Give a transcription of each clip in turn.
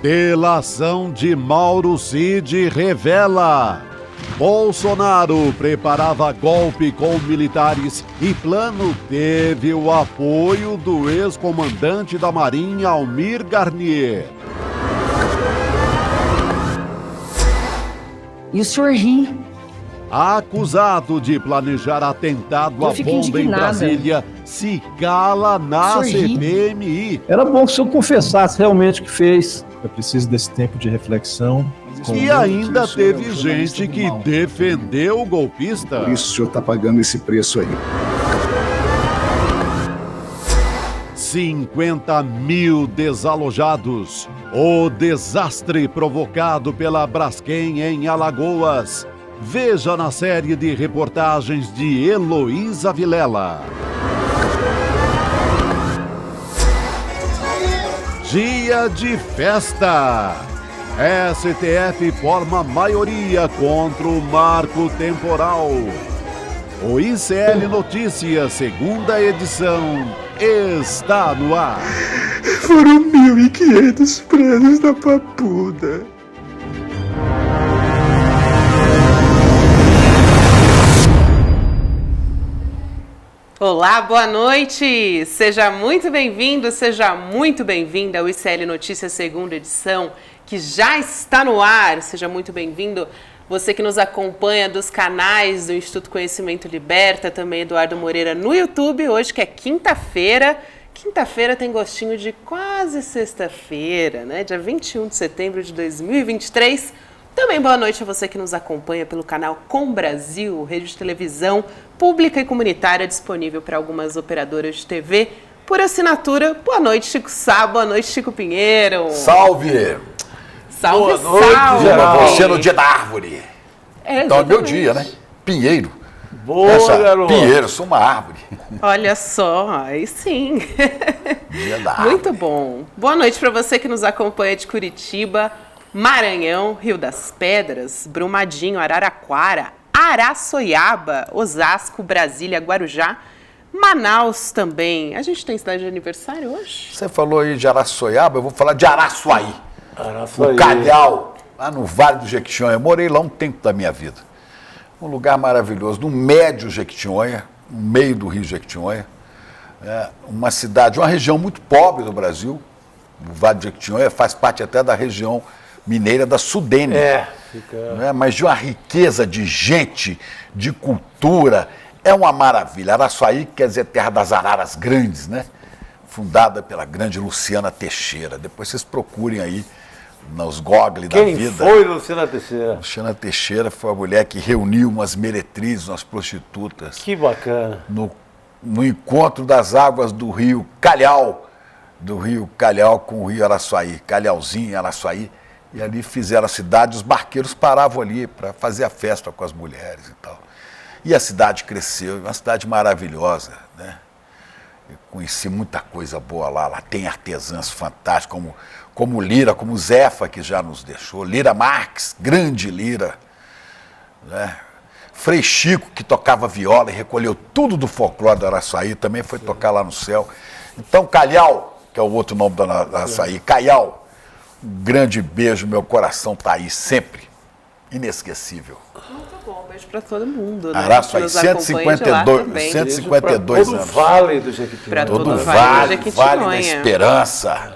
Delação de Mauro Cid revela: Bolsonaro preparava golpe com militares e plano teve o apoio do ex-comandante da Marinha, Almir Garnier. E o senhor ri. Acusado de planejar atentado à bomba em Brasília, se cala na CPMI. Era bom que o senhor confessasse realmente o que fez. Eu preciso desse tempo de reflexão. E ainda teve gente que defendeu o golpista. Por isso o senhor está pagando esse preço aí. 50 mil desalojados. O desastre provocado pela Braskem em Alagoas. Veja na série de reportagens de Heloísa Vilela. Dia de festa. STF forma maioria contra o marco temporal. O ICL Notícias, segunda edição, está no ar. Foram 1.500 presos na Papuda. Olá, boa noite! Seja muito bem-vindo, seja muito bem-vinda ao ICL Notícias, segunda edição, que já está no ar. Seja muito bem-vindo você que nos acompanha dos canais do Instituto Conhecimento Liberta, também Eduardo Moreira no YouTube, hoje que é quinta-feira. Quinta-feira tem gostinho de quase sexta-feira, né? Dia 21 de setembro de 2023. Também boa noite a você que nos acompanha pelo canal Com Brasil, rede de televisão pública e comunitária disponível para algumas operadoras de TV por assinatura. Boa noite, Chico Sá, boa noite, Chico Pinheiro. Salve! Salve, boa noite, salve! Você no dia da árvore. Então é meu dia, né? Pinheiro. Boa, garoto. Pinheiro, sou uma árvore. Olha só, aí sim. Dia da árvore. Muito bom. Boa noite para você que nos acompanha de Curitiba, Maranhão, Rio das Pedras, Brumadinho, Araraquara, Araçoiaba, Osasco, Brasília, Guarujá, Manaus também. A gente tem cidade de aniversário hoje? Você falou aí de Araçoiaba, eu vou falar de Araçuaí. O Calhau, lá no Vale do Jequitinhonha. Eu morei lá um tempo da minha vida. Um lugar maravilhoso, no médio Jequitinhonha, no meio do Rio Jequitinhonha. Uma cidade, uma região muito pobre do Brasil. O Vale do Jequitinhonha faz parte até da região mineira da Sudene, mas de uma riqueza de gente, de cultura, é uma maravilha. Araçuaí quer dizer terra das araras grandes, né? Fundada pela grande Luciana Teixeira. Depois vocês procurem aí nos Google da vida. Quem foi Luciana Teixeira? Luciana Teixeira foi a mulher que reuniu umas meretrizes, umas prostitutas. Que bacana. No encontro das águas do rio Calhau, com o rio Araçuaí, Calhauzinho, Araçuaí. E ali fizeram a cidade, os barqueiros paravam ali para fazer a festa com as mulheres e tal. E a cidade cresceu, uma cidade maravilhosa, né? Eu conheci muita coisa boa lá, lá tem artesãs fantásticos, como Lira, como Zefa, que já nos deixou, Lira Marques, grande Lira, né? Frei Chico, que tocava viola e recolheu tudo do folclore do Araçuaí, também foi tocar lá no céu. Então, Calhau, que é o outro nome do Araçuaí, Calhau, um grande beijo, meu coração tá aí sempre, inesquecível. Muito bom, beijo para todo mundo, né? Araçuaí, 152 anos. Todo o Vale do Jequitinhonha. Para todo o Vale da Esperança.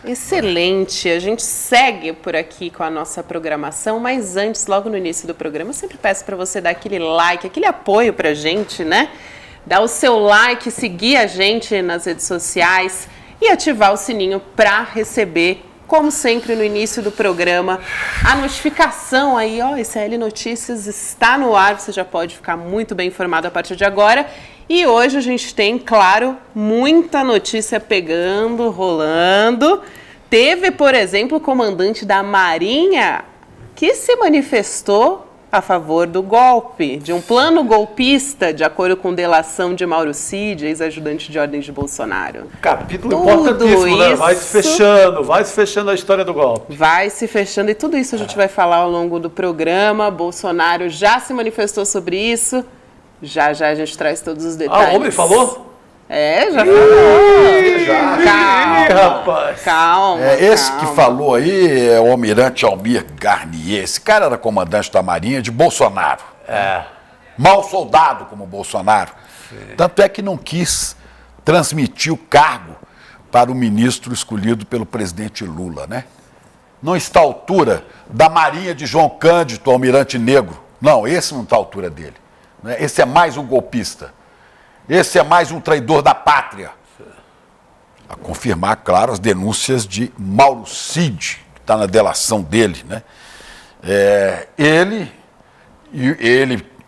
Excelente, a gente segue por aqui com a nossa programação, mas antes, logo no início do programa, eu sempre peço para você dar aquele like, aquele apoio pra gente, né? Dar o seu like, seguir a gente nas redes sociais e ativar o sininho para receber, como sempre no início do programa, a notificação aí, ó, ICL Notícias está no ar, você já pode ficar muito bem informado a partir de agora. E hoje a gente tem, claro, muita notícia pegando, rolando. Teve, por exemplo, o comandante da Marinha que se manifestou a favor do golpe, de um plano golpista, de acordo com delação de Mauro Cid, ex-ajudante de ordens de Bolsonaro. Capítulo importantíssimo, né? Vai se fechando a história do golpe. Vai se fechando, e tudo isso a gente vai falar ao longo do programa. Bolsonaro já se manifestou sobre isso. Já a gente traz todos os detalhes. Ah, o homem falou? É, já falou. Já. Calma. rapaz. Calma. Esse calma. que falou aí é o almirante Almir Garnier. Esse cara era comandante da Marinha de Bolsonaro. Mau soldado como Bolsonaro. Tanto é que não quis transmitir o cargo para o ministro escolhido pelo presidente Lula, né? Não está à altura da Marinha de João Cândido, almirante negro. Não, esse não está à altura dele. Né? Esse é mais um golpista. Esse é mais um traidor da pátria. A confirmar, claro, as denúncias de Mauro Cid, que está na delação dele, né? Ele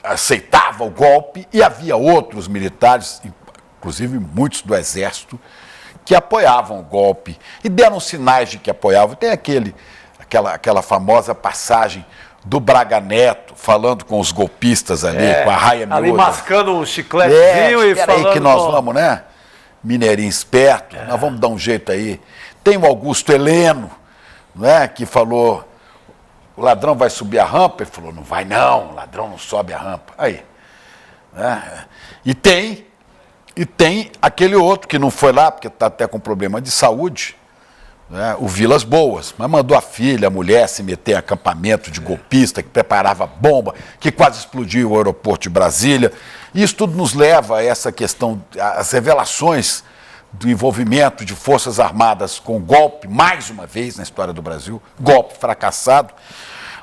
aceitava o golpe e havia outros militares, inclusive muitos do Exército, que apoiavam o golpe e deram sinais de que apoiavam. Tem aquela famosa passagem do Braga Neto falando com os golpistas ali, com a raia miúda. Ali mascando um chicletezinho e espera falando... aí que nós vamos, né? Mineirinho esperto, nós vamos dar um jeito aí. Tem o Augusto Heleno, né, que falou, o ladrão vai subir a rampa? Ele falou, não vai não, o ladrão não sobe a rampa. Aí. Né? E tem aquele outro que não foi lá, porque está até com problema de saúde, né, o Vilas Boas, mas mandou a filha, a mulher se meter em acampamento de golpista, que preparava bomba, que quase explodiu o aeroporto de Brasília. Isso tudo nos leva a essa questão, as revelações do envolvimento de Forças Armadas com golpe, mais uma vez na história do Brasil, golpe fracassado,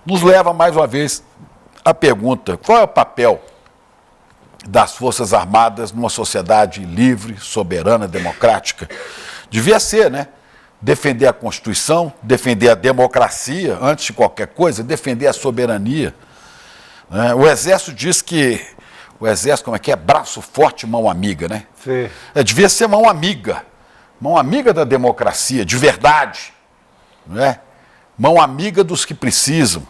nos leva mais uma vez à pergunta, qual é o papel das Forças Armadas numa sociedade livre, soberana, democrática? Devia ser, né? Defender a Constituição, defender a democracia, antes de qualquer coisa, defender a soberania. O Exército diz que o Exército, como é que é? Braço forte, mão amiga, né? Sim. Devia ser mão amiga da democracia, de verdade, né? Mão amiga dos que precisam.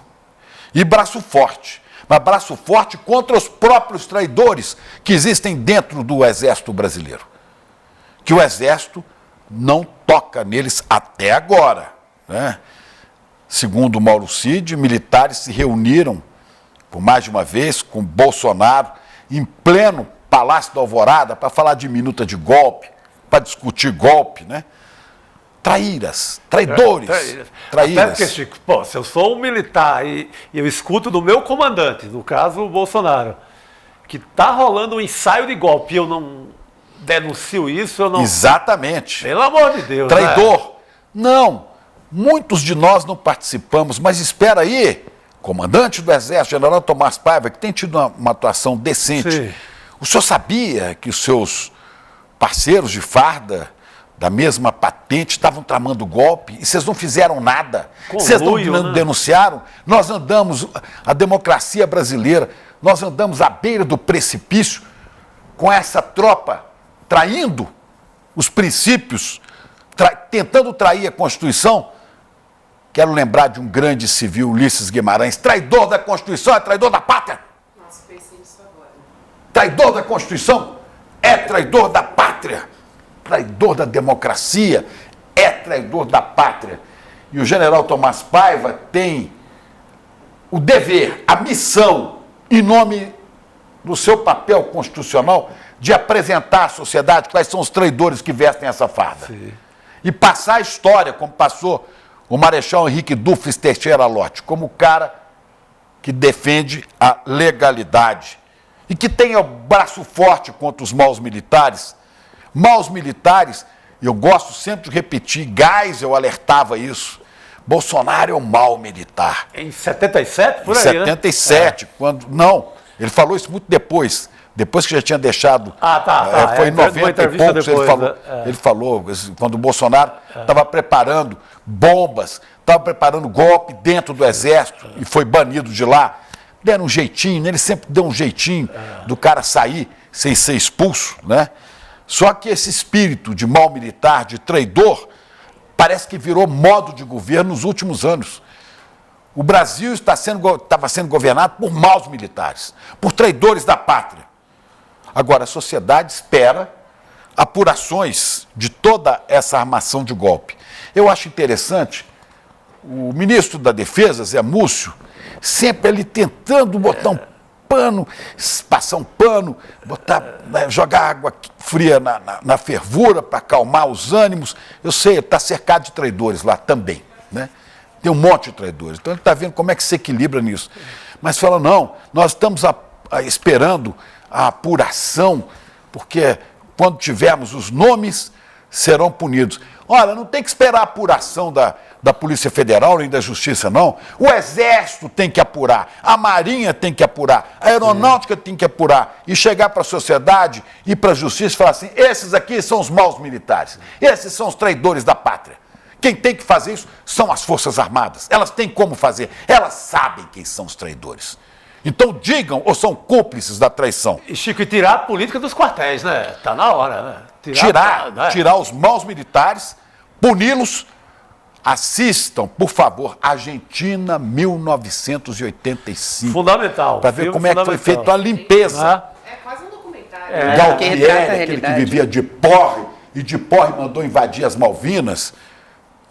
E braço forte, mas braço forte contra os próprios traidores que existem dentro do Exército brasileiro. Que o Exército não toca neles até agora, né? Segundo Mauro Cid, militares se reuniram por mais de uma vez com Bolsonaro em pleno Palácio da Alvorada para falar de minuta de golpe, para discutir golpe, né? Traíras, traidores. Até porque, Chico, pô, se eu sou um militar e eu escuto do meu comandante, no caso o Bolsonaro, que tá rolando um ensaio de golpe e eu não denuncio isso, eu não... Exatamente. Pelo amor de Deus, traidor. Né? Não, muitos de nós não participamos, mas espera aí, comandante do Exército, general Tomás Paiva, que tem tido uma atuação decente. Sim. O senhor sabia que os seus parceiros de farda, da mesma patente, estavam tramando golpe e vocês não fizeram nada? Vocês não denunciaram? Nós andamos, a democracia brasileira, nós andamos à beira do precipício com essa tropa traindo os princípios, tentando trair a Constituição. Quero lembrar de um grande civil, Ulisses Guimarães, traidor da Constituição, é traidor da pátria. Nossa, pensei nisso agora. Traidor da Constituição é traidor da pátria. Traidor da democracia é traidor da pátria. E o general Tomás Paiva tem o dever, a missão, em nome do seu papel constitucional, de apresentar à sociedade quais são os traidores que vestem essa farda. Sim. E passar a história, como passou o Marechal Henrique Dufres Teixeira Lott, como o cara que defende a legalidade e que tem o braço forte contra os maus militares. Maus militares, eu gosto sempre de repetir, Geisel alertava isso, Bolsonaro é um mau militar. Em 77, por aí, né? Em 77, quando... Não, ele falou isso muito depois que já tinha deixado... Foi em 90 e poucos, depois, ele falou, quando o Bolsonaro estava preparando bombas, estava preparando golpe dentro do Exército e foi banido de lá. Deram um jeitinho, né? Ele sempre deu um jeitinho do cara sair sem ser expulso, né? Só que esse espírito de mau militar, de traidor, parece que virou modo de governo nos últimos anos. O Brasil estava sendo governado por maus militares, por traidores da pátria. Agora, a sociedade espera apurações de toda essa armação de golpe. Eu acho interessante, o ministro da Defesa, Zé Múcio, sempre ali tentando botar um pano, passar um pano, jogar água fria na fervura para acalmar os ânimos. Eu sei, ele está cercado de traidores lá também, né? Tem um monte de traidores. Então ele está vendo como é que se equilibra nisso. Mas fala, não, nós estamos esperando a apuração, porque quando tivermos os nomes, serão punidos. Olha, não tem que esperar a apuração da Polícia Federal nem da Justiça, não. O Exército tem que apurar, a Marinha tem que apurar, a Aeronáutica tem que apurar e chegar para a sociedade e para a Justiça e falar assim, esses aqui são os maus militares, esses são os traidores da pátria. Quem tem que fazer isso são as Forças Armadas. Elas têm como fazer, elas sabem quem são os traidores. Então digam ou são cúmplices da traição. E, Chico, e tirar a política dos quartéis, né? Tá na hora, né? Tirar os maus militares, puni-los. Assistam, por favor, Argentina 1985. Fundamental. Para ver como é que foi feita a limpeza. É quase um documentário. Galtieri, aquele que vivia de porre, e de porre mandou invadir as Malvinas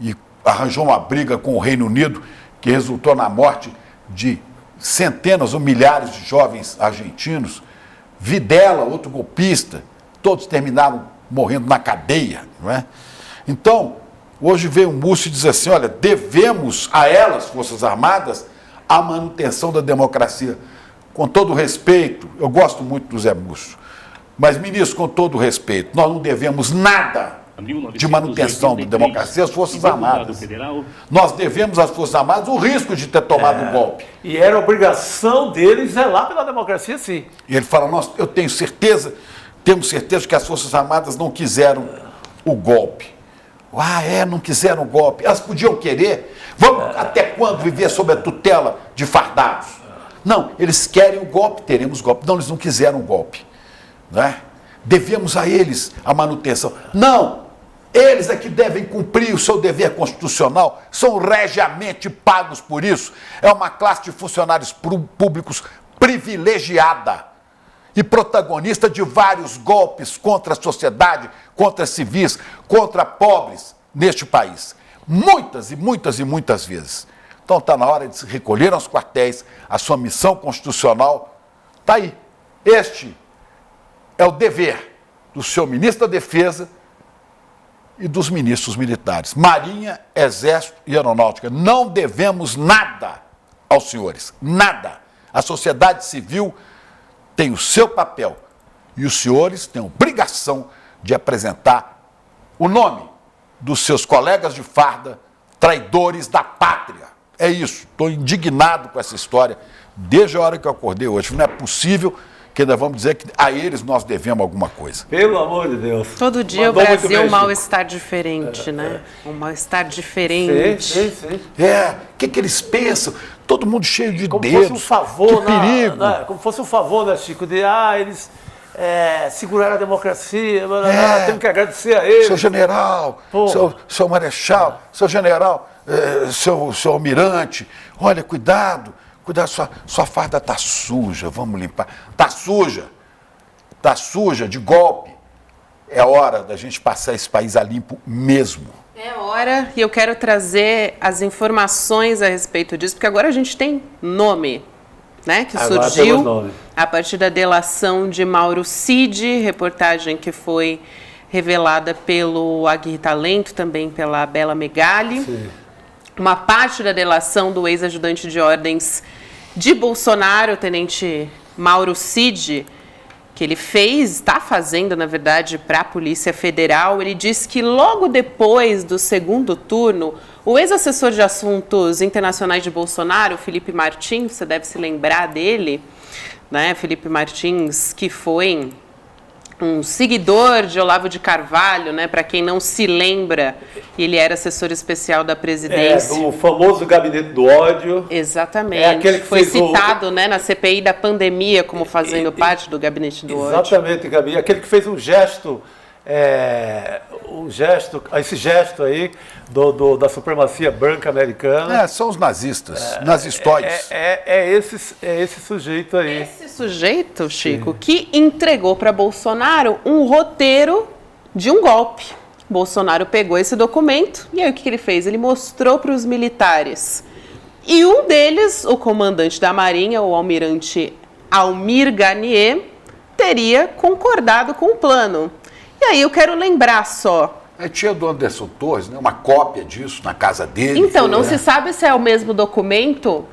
e arranjou uma briga com o Reino Unido que resultou na morte de centenas ou milhares de jovens argentinos. Videla, outro golpista, todos terminaram morrendo na cadeia, não é? Então, hoje veio o Múcio e diz assim, olha, devemos a elas, Forças Armadas, a manutenção da democracia. Com todo respeito, eu gosto muito do Zé Múcio, mas, ministro, com todo respeito, nós não devemos nada de manutenção da democracia às Forças Armadas. Nós devemos às Forças Armadas o risco de ter tomado um golpe. E era obrigação deles zelar pela democracia, sim. E ele fala, eu tenho certeza, temos certeza que as Forças Armadas não quiseram o golpe. Não quiseram o golpe. Elas podiam querer. Vamos até quando viver sob a tutela de fardados? Não, eles querem o golpe, teremos golpe. Não, eles não quiseram o golpe. Né? Devemos a eles a manutenção. Não, eles é que devem cumprir o seu dever constitucional, são regiamente pagos por isso. É uma classe de funcionários públicos privilegiada e protagonista de vários golpes contra a sociedade, contra civis, contra pobres neste país. Muitas e muitas e muitas vezes. Então está na hora de se recolher aos quartéis, a sua missão constitucional está aí. Este é o dever do seu ministro da Defesa e dos ministros militares. Marinha, Exército e Aeronáutica. Não devemos nada aos senhores. Nada. A sociedade civil tem o seu papel e os senhores têm a obrigação de apresentar o nome dos seus colegas de farda, traidores da pátria. É isso. Estou indignado com essa história desde a hora que eu acordei hoje. Não é possível que ainda vamos dizer que a eles nós devemos alguma coisa. Pelo amor de Deus. Todo dia mandou o Brasil um mal-estar diferente, né? Um mal-estar diferente. Sim. O que eles pensam? Todo mundo cheio de como dedos. Fosse um favor, que perigo. Como fosse um favor, né, Chico? De, eles seguraram a democracia, temos que agradecer a eles. Seu general, seu marechal, seu general, seu almirante, olha, cuidado, sua farda está suja, vamos limpar. Está suja de golpe. É hora da gente passar esse país a limpo mesmo. É hora, e eu quero trazer as informações a respeito disso, porque agora a gente tem nome, né, que agora surgiu a partir da delação de Mauro Cid, reportagem que foi revelada pelo Aguirre Talento, também pela Bela Megali. Sim. Uma parte da delação do ex-ajudante de ordens de Bolsonaro, o tenente Mauro Cid, que ele está fazendo, na verdade, para a Polícia Federal. Ele diz que logo depois do segundo turno, o ex-assessor de assuntos internacionais de Bolsonaro, Felipe Martins, você deve se lembrar dele, né? Felipe Martins, que foi um seguidor de Olavo de Carvalho, né? Para quem não se lembra, ele era assessor especial da presidência. Do famoso gabinete do ódio. Exatamente. É aquele que foi citado, né, na CPI da pandemia como fazendo parte do gabinete do ódio. Exatamente, Gabi. Aquele que fez esse gesto aí da supremacia branca americana. São os nazistas, nazistóides. Esse sujeito aí. Esse sujeito, Chico, sim, que entregou para Bolsonaro um roteiro de um golpe. Bolsonaro pegou esse documento e aí o que ele fez? Ele mostrou para os militares. E um deles, o comandante da Marinha, o almirante Almir Garnier teria concordado com o plano. E aí eu quero lembrar só. É tia do Anderson Torres, né? Uma cópia disso na casa dele. Então, não se sabe se é o mesmo documento,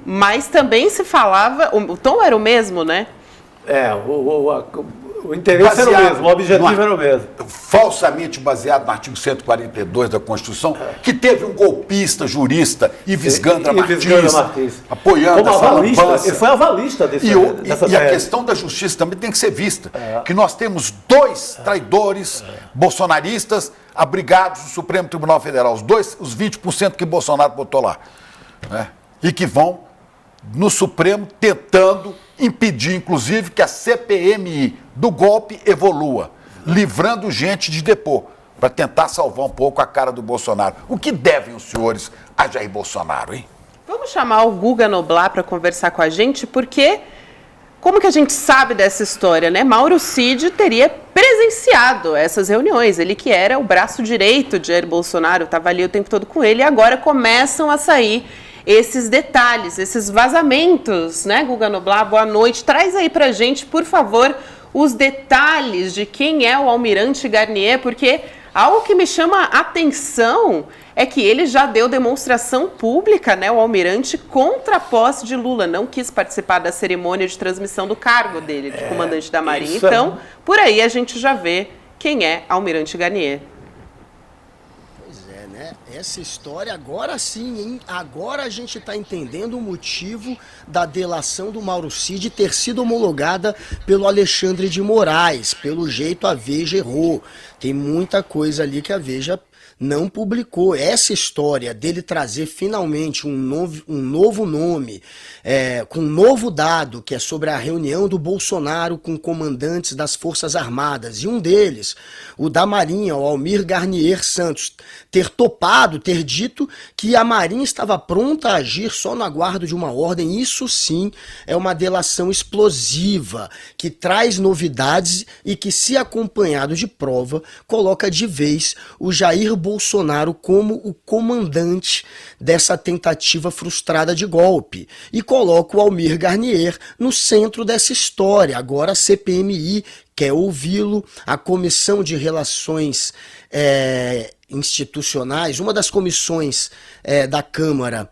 mas também se falava... O tom era o mesmo, né? O interesse era o mesmo, o objetivo era o mesmo. Falsamente baseado no artigo 142 da Constituição, que teve um golpista, jurista, Ives Gandra Martins, apoiando como essa avalista. lambança. Ele foi avalista dessa E a questão da justiça também tem que ser vista. Que nós temos 2 traidores bolsonaristas abrigados no Supremo Tribunal Federal. Os 20% que Bolsonaro botou lá. Né? E que vão no Supremo tentando impedir, inclusive, que a CPMI do golpe evolua, livrando gente de depor, para tentar salvar um pouco a cara do Bolsonaro. O que devem os senhores a Jair Bolsonaro, hein? Vamos chamar o Guga Noblar para conversar com a gente, porque como que a gente sabe dessa história, né? Mauro Cid teria presenciado essas reuniões, ele que era o braço direito de Jair Bolsonaro, estava ali o tempo todo com ele, e agora começam a sair esses detalhes, esses vazamentos, né, Guga Noblar? Boa noite. Traz aí pra gente, por favor, os detalhes de quem é o Almirante Garnier, porque algo que me chama a atenção é que ele já deu demonstração pública, né, o Almirante, contra a posse de Lula. Não quis participar da cerimônia de transmissão do cargo dele, de comandante da Marinha. Então, por aí a gente já vê quem é Almirante Garnier. Essa história agora sim, hein? Agora a gente está entendendo o motivo da delação do Mauro Cid ter sido homologada pelo Alexandre de Moraes. Pelo jeito a Veja errou. Tem muita coisa ali que a Veja não publicou. Essa história dele trazer finalmente um novo nome, com um novo dado, que é sobre a reunião do Bolsonaro com comandantes das Forças Armadas, e um deles, o da Marinha, o Almir Garnier Santos, ter topado, ter dito que a Marinha estava pronta a agir só no aguardo de uma ordem. Isso sim é uma delação explosiva, que traz novidades e que, se acompanhado de prova, coloca de vez o Jair Bolsonaro como o comandante dessa tentativa frustrada de golpe, e coloca o Almir Garnier no centro dessa história. Agora a CPMI quer ouvi-lo, a Comissão de Relações Institucionais, uma das comissões da Câmara,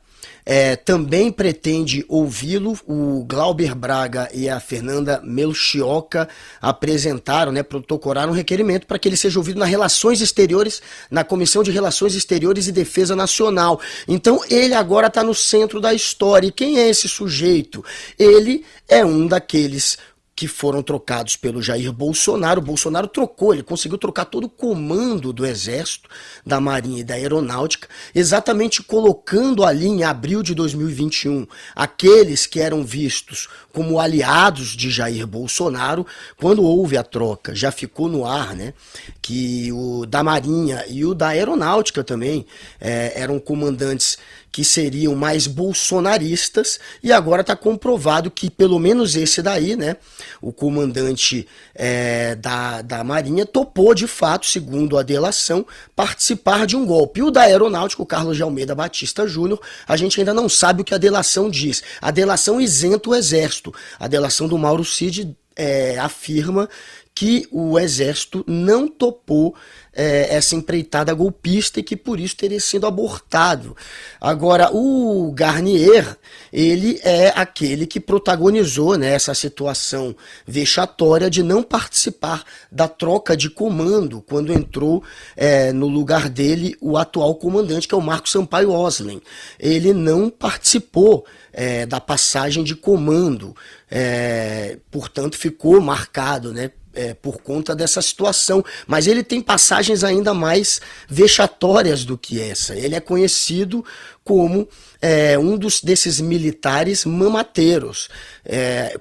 também pretende ouvi-lo. O Glauber Braga e a Fernanda Melchioca apresentaram, protocolaram um requerimento para que ele seja ouvido nas Relações Exteriores, na Comissão de Relações Exteriores e Defesa Nacional. Então ele agora está no centro da história. E quem é esse sujeito? Ele é um daqueles que foram trocados pelo Jair Bolsonaro. O Bolsonaro trocou, ele conseguiu trocar todo o comando do Exército, da Marinha e da Aeronáutica, exatamente colocando ali em abril de 2021 aqueles que eram vistos como aliados de Jair Bolsonaro. Quando houve a troca, já ficou no ar, que o da Marinha e o da Aeronáutica também eram comandantes que seriam mais bolsonaristas, e agora está comprovado que pelo menos esse daí, o comandante da Marinha, topou de fato, segundo a delação, participar de um golpe. E o da Aeronáutica, o Carlos de Almeida Batista Júnior, a gente ainda não sabe o que a delação diz. A delação isenta o Exército. A delação do Mauro Cid afirma que o Exército não topou essa empreitada golpista e que por isso teria sido abortado. Agora, o Garnier, ele é aquele que protagonizou essa situação vexatória de não participar da troca de comando, quando entrou no lugar dele o atual comandante, que é o Marco Sampaio Oslen. Ele não participou da passagem de comando, portanto ficou marcado, por conta dessa situação, mas ele tem passagens ainda mais vexatórias do que essa. Ele é conhecido como um desses militares mamateiros.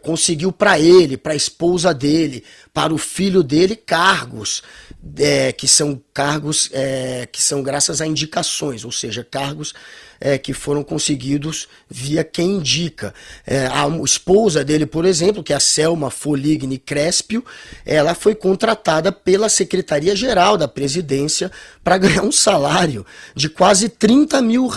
Conseguiu para ele, para a esposa dele, para o filho dele, cargos que são graças a indicações, ou seja, cargos que foram conseguidos via quem indica. A esposa dele, por exemplo, que é a Selma Foligny Crespio, ela foi contratada pela Secretaria-Geral da Presidência para ganhar um salário de quase R$30 mil.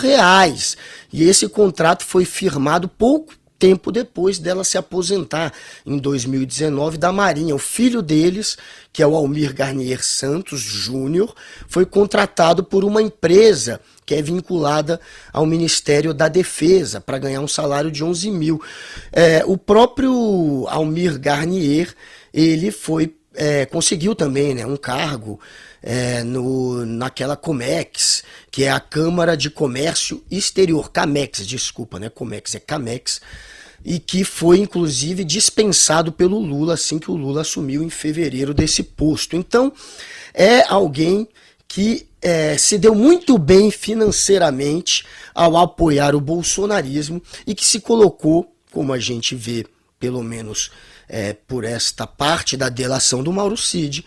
E esse contrato foi firmado pouco tempo depois dela se aposentar, em 2019, da Marinha. O filho deles, que é o Almir Garnier Santos Júnior, foi contratado por uma empresa que é vinculada ao Ministério da Defesa, para ganhar um salário de 11 mil. O próprio Almir Garnier, ele conseguiu também, né, um cargo naquela Comex, que é a Câmara de Comércio Exterior, Camex, desculpa, né, Comex é Camex, e que foi inclusive dispensado pelo Lula assim que o Lula assumiu em fevereiro desse posto. Então, é alguém que se deu muito bem financeiramente ao apoiar o bolsonarismo e que se colocou, como a gente vê, pelo menos por esta parte da delação do Mauro Cid,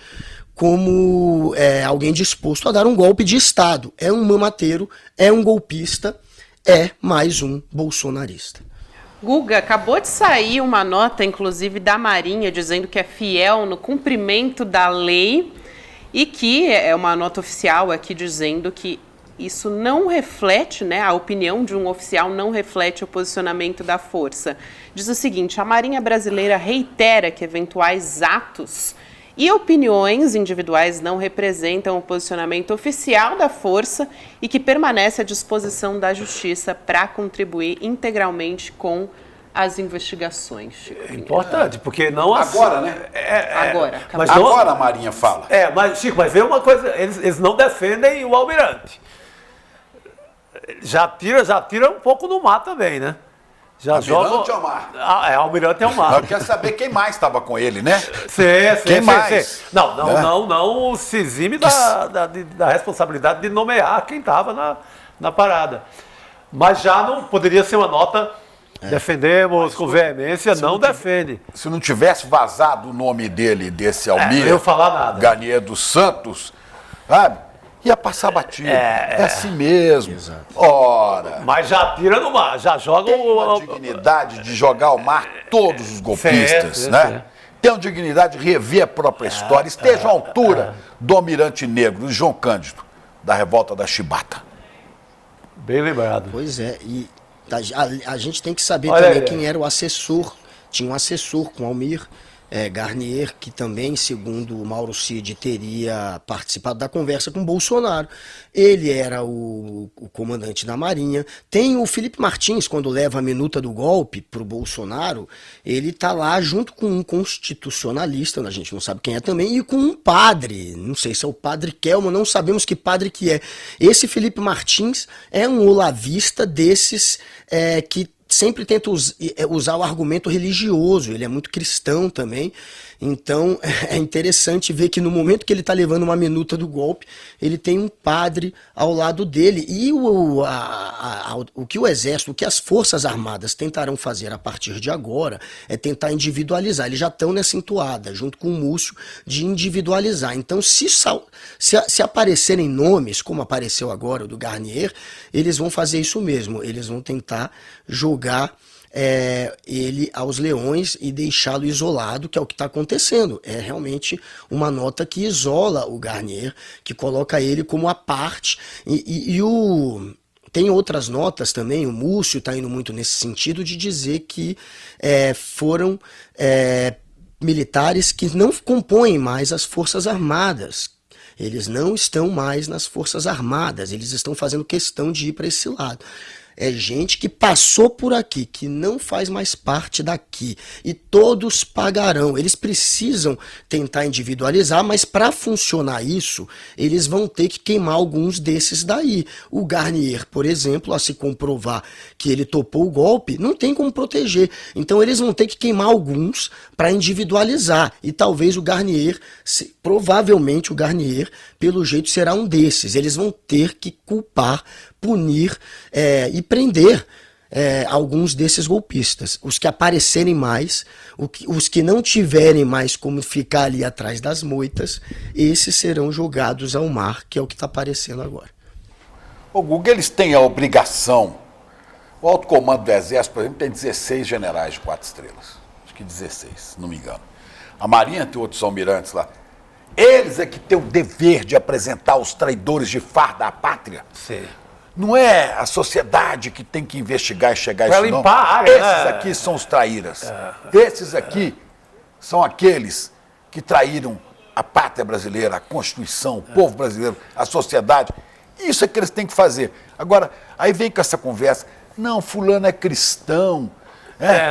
como alguém disposto a dar um golpe de Estado. É um mamateiro, é um golpista, é mais um bolsonarista. Guga, acabou de sair uma nota, inclusive, da Marinha, dizendo que é fiel no cumprimento da lei e que é uma nota oficial aqui dizendo que isso não reflete, né, a opinião de um oficial não reflete o posicionamento da força. Diz o seguinte: a Marinha Brasileira reitera que eventuais atos e opiniões individuais não representam o posicionamento oficial da força e que permanece à disposição da Justiça para contribuir integralmente com as investigações. Chico. É importante, porque não... Agora, né? Agora. Mas não, Agora a Marinha fala. Mas, Chico, mas vem uma coisa, eles não defendem o almirante. Já tira um pouco no mar também, né? Já Almirante joga... ou Mar? Almirante é o mar. Eu quero saber quem mais estava com ele, né? Quem mais? Não se exime da responsabilidade de nomear quem estava na parada. Mas já não poderia ser uma nota... Defendemos com veemência, não defende. Se não tivesse vazado o nome dele, desse Almir, não ia falar nada. Garnier dos Santos, sabe? Ia passar batido. É assim mesmo. Exato. Ora. Mas já tira no mar, já joga Tem uma dignidade de jogar ao mar todos os golpistas, né? Tem uma dignidade de rever a própria história, esteja à altura do Almirante Negro, de João Cândido, da revolta da Chibata. Bem lembrado. Pois é, e a gente tem que saber Olha também aí. quem era o assessor. Tinha um assessor com Almir Garnier, que também, segundo o Mauro Cid, teria participado da conversa com Bolsonaro. Ele era o comandante da Marinha. Tem o Felipe Martins, quando leva a minuta do golpe para o Bolsonaro, ele está lá junto com um constitucionalista, a gente não sabe quem é também, e com um padre, não sei se é o padre Kelmo, não sabemos que padre que é. Esse Felipe Martins é um olavista desses que sempre tenta usar o argumento religioso, ele é muito cristão também, então é interessante ver que no momento que ele está levando uma minuta do golpe, ele tem um padre ao lado dele, e o que o Exército, o que as Forças Armadas tentarão fazer a partir de agora, é tentar individualizar, eles já estão nessa entoada, junto com o Múcio, de individualizar, então se aparecerem nomes, como apareceu agora o do Garnier, eles vão fazer isso mesmo, eles vão tentar jogar ele aos leões e deixá-lo isolado, que é o que está acontecendo. É realmente uma nota que isola o Garnier, que coloca ele como a parte. Tem outras notas também, o Múcio está indo muito nesse sentido de dizer que foram militares que não compõem mais as Forças Armadas. Eles não estão mais nas Forças Armadas, eles estão fazendo questão de ir para esse lado. É gente que passou por aqui, que não faz mais parte daqui. E todos pagarão. Eles precisam tentar individualizar, mas para funcionar isso, eles vão ter que queimar alguns desses daí. O Garnier, por exemplo, a se comprovar que ele topou o golpe, não tem como proteger. Então eles vão ter que queimar alguns para individualizar. E talvez o Garnier, provavelmente o Garnier, pelo jeito, será um desses. Eles vão ter que culpar, punir e prender alguns desses golpistas. Os que aparecerem mais, os que não tiverem mais como ficar ali atrás das moitas, esses serão jogados ao mar, que é o que está aparecendo agora. O Guga, eles têm a obrigação. O alto comando do Exército, por exemplo, tem 16 generais de 4 estrelas. Acho que 16, se não me engano. A Marinha tem outros almirantes lá. Eles é que têm o dever de apresentar os traidores de farda à pátria. Sim. Não é a sociedade que tem que investigar e chegar a Pra isso, não. limpar a área, Esses né? aqui são os traíras. Esses aqui são aqueles que traíram a pátria brasileira, a Constituição, o povo brasileiro, a sociedade. Isso é que eles têm que fazer. Agora, aí vem com essa conversa, não, fulano é cristão,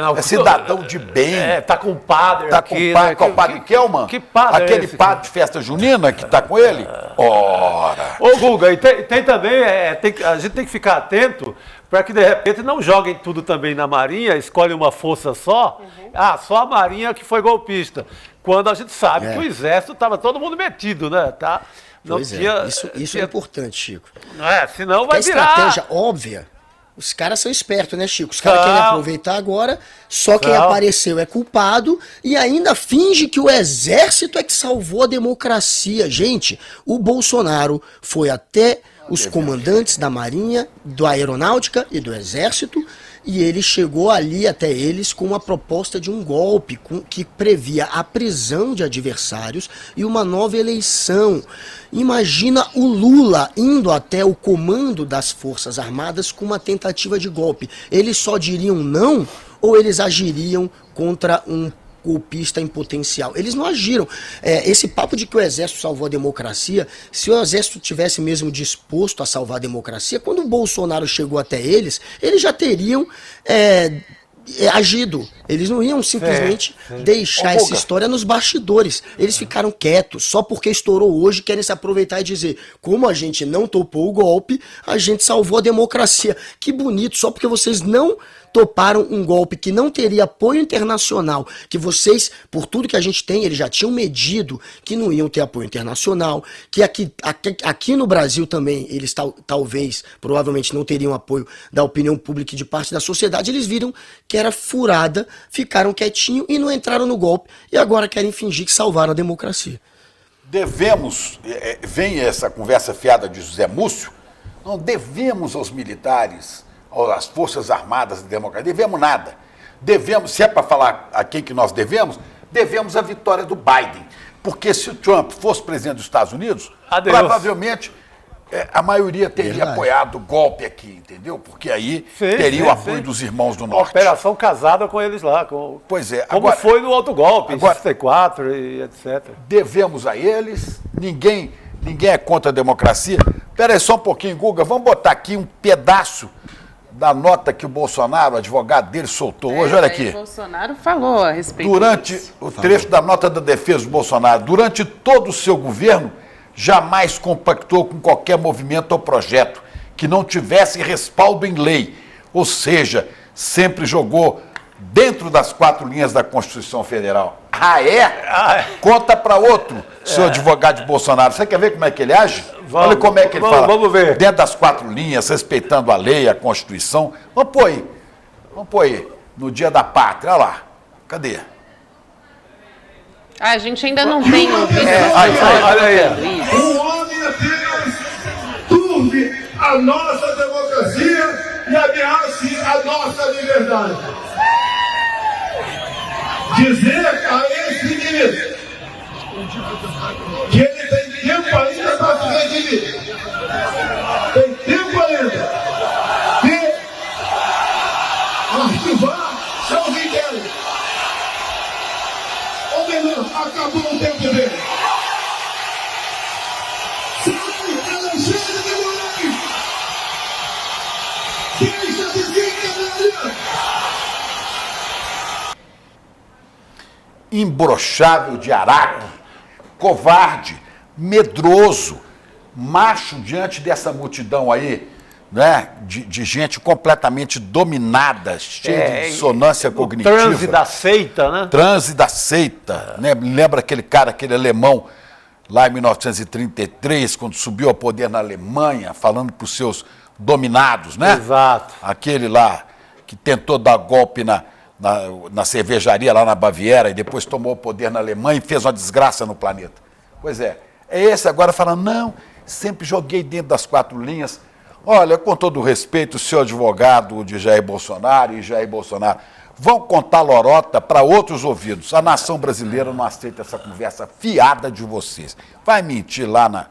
não, é cidadão de bem. Tá com o padre Tá aqui, com o padre, né? com o padre Kelman? Que padre é Aquele esse, padre de festa junina que tá com ele? Ora! Ô, Guga, e tem também, a gente tem que ficar atento para que de repente não joguem tudo também na Marinha, escolhem uma força só, só a Marinha que foi golpista, quando a gente sabe que o Exército estava todo mundo metido, né? Tá? Não Pois tinha, é, isso é importante, Chico. Não é? Senão A vai virar... estratégia óbvia, os caras são espertos, né, Chico? Os caras Não. querem aproveitar agora, só quem Não. apareceu é culpado e ainda finge que o exército é que salvou a democracia. Gente, o Bolsonaro foi até os comandantes da Marinha, da Aeronáutica e do Exército e ele chegou ali até eles com uma proposta de um golpe que previa a prisão de adversários e uma nova eleição. Imagina o Lula indo até o comando das Forças Armadas com uma tentativa de golpe. Eles só diriam não ou eles agiriam contra um golpista em potencial? Eles não agiram. Esse papo de que o Exército salvou a democracia, se o Exército tivesse mesmo disposto a salvar a democracia, quando o Bolsonaro chegou até eles já teriam agido. Eles não iam simplesmente deixar essa história nos bastidores. Eles ficaram quietos, só porque estourou hoje, querem se aproveitar e dizer, como a gente não topou o golpe, a gente salvou a democracia. Que bonito, só porque vocês não toparam um golpe que não teria apoio internacional, que vocês, por tudo que a gente tem, eles já tinham medido que não iam ter apoio internacional, que aqui no Brasil também, eles talvez, provavelmente não teriam apoio da opinião pública e de parte da sociedade, eles viram que era furada, ficaram quietinhos e não entraram no golpe, e agora querem fingir que salvaram a democracia. Devemos, vem essa conversa fiada de José Múcio, não devemos aos militares, às Forças Armadas da democracia, devemos nada. Devemos, se é para falar a quem que nós devemos a vitória do Biden. Porque se o Trump fosse presidente dos Estados Unidos, provavelmente a maioria teria apoiado o golpe aqui, entendeu? Porque aí teria o apoio dos irmãos do Norte. Operação casada com eles lá. Pois é. Como foi no autogolpe, em agora, 64 e etc. Devemos a eles, ninguém é contra a democracia. Espera aí só um pouquinho, Guga, vamos botar aqui um pedaço da nota que o Bolsonaro, o advogado dele, soltou hoje. Olha aqui. O Bolsonaro falou a respeito Durante disso. o trecho da nota da defesa do Bolsonaro, durante todo o seu governo, jamais compactou com qualquer movimento ou projeto que não tivesse respaldo em lei. Ou seja, sempre jogou dentro das 4 linhas da Constituição Federal. Conta para outro, seu advogado de Bolsonaro. Você quer ver como é que ele age? Olha como é que ele fala. Vamos ver. Dentro das 4 linhas, respeitando a lei, a Constituição. Vamos pôr aí. No Dia da Pátria. Olha lá. Cadê? A gente ainda não tem um vídeo. Olha aí. Um homem apenas turve a nossa democracia e ameace a nossa liberdade. Dizer a esse ministro que ele tem tempo ainda para se redimir. Tem tempo ainda de arquivar seu inquérito. Ou melhor, acabou o tempo dele. Sai, Alexandre de Moraes! Deixa de ser canalha! Imbrochável de Araque, covarde, medroso, macho diante dessa multidão aí, né, de gente completamente dominada, cheia de dissonância cognitiva. Transe da seita, né? Transe da seita, né? Lembra aquele cara, aquele alemão, lá em 1933, quando subiu ao poder na Alemanha, falando para os seus dominados, né? Exato. Aquele lá que tentou dar golpe na cervejaria lá na Baviera e depois tomou o poder na Alemanha e fez uma desgraça no planeta. Pois é esse agora falando, não, sempre joguei dentro das 4 linhas. Olha, com todo o respeito, o seu advogado de Jair Bolsonaro e Jair Bolsonaro, vão contar lorota para outros ouvidos. A nação brasileira não aceita essa conversa fiada de vocês. Vai mentir lá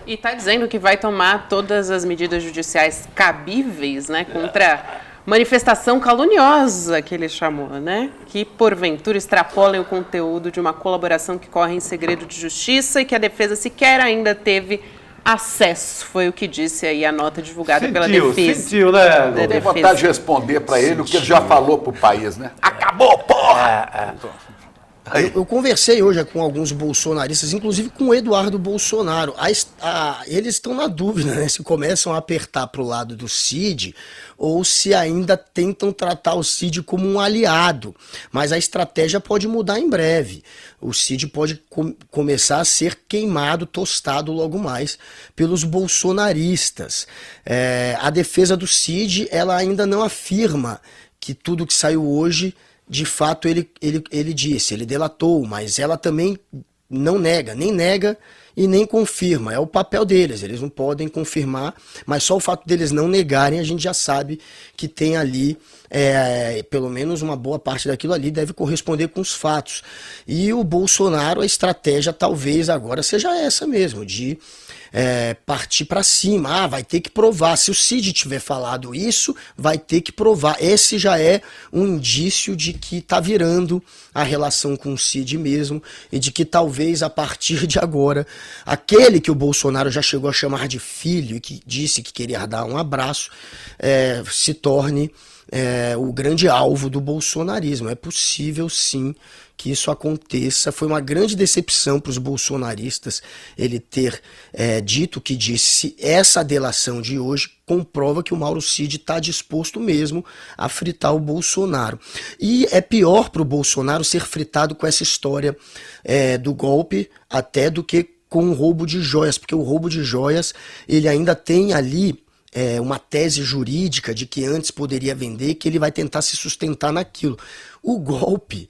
E está dizendo que vai tomar todas as medidas judiciais cabíveis, né, contra manifestação caluniosa, que ele chamou, né, que porventura extrapolem o conteúdo de uma colaboração que corre em segredo de justiça e que a defesa sequer ainda teve acesso. Foi o que disse aí a nota divulgada pela defesa. Sentiu, né? Eu tenho vontade de responder para ele o que ele já falou pro país, né? Acabou, porra! Eu conversei hoje com alguns bolsonaristas, inclusive com o Eduardo Bolsonaro. Eles estão na dúvida, né, se começam a apertar para o lado do Cid ou se ainda tentam tratar o Cid como um aliado. Mas a estratégia pode mudar em breve. O Cid pode começar a ser queimado, tostado logo mais pelos bolsonaristas. A defesa do Cid, ela ainda não afirma que tudo que saiu hoje, de fato, ele disse, ele delatou, mas ela também não nega, nem nega e nem confirma. É o papel deles, eles não podem confirmar, mas só o fato deles não negarem, a gente já sabe que tem ali, pelo menos uma boa parte daquilo ali deve corresponder com os fatos. E o Bolsonaro, a estratégia talvez agora seja essa mesmo, de partir para cima. Vai ter que provar. Se o Cid tiver falado isso, vai ter que provar. Esse já é um indício de que está virando a relação com o Cid mesmo e de que talvez a partir de agora, aquele que o Bolsonaro já chegou a chamar de filho e que disse que queria dar um abraço, se torne o grande alvo do bolsonarismo. É possível sim que isso aconteça. Foi uma grande decepção para os bolsonaristas ele ter dito o que disse. Essa delação de hoje comprova que o Mauro Cid está disposto mesmo a fritar o Bolsonaro. E é pior para o Bolsonaro ser fritado com essa história do golpe até do que com o roubo de joias, porque o roubo de joias ele ainda tem ali uma tese jurídica de que antes poderia vender, que ele vai tentar se sustentar naquilo. O golpe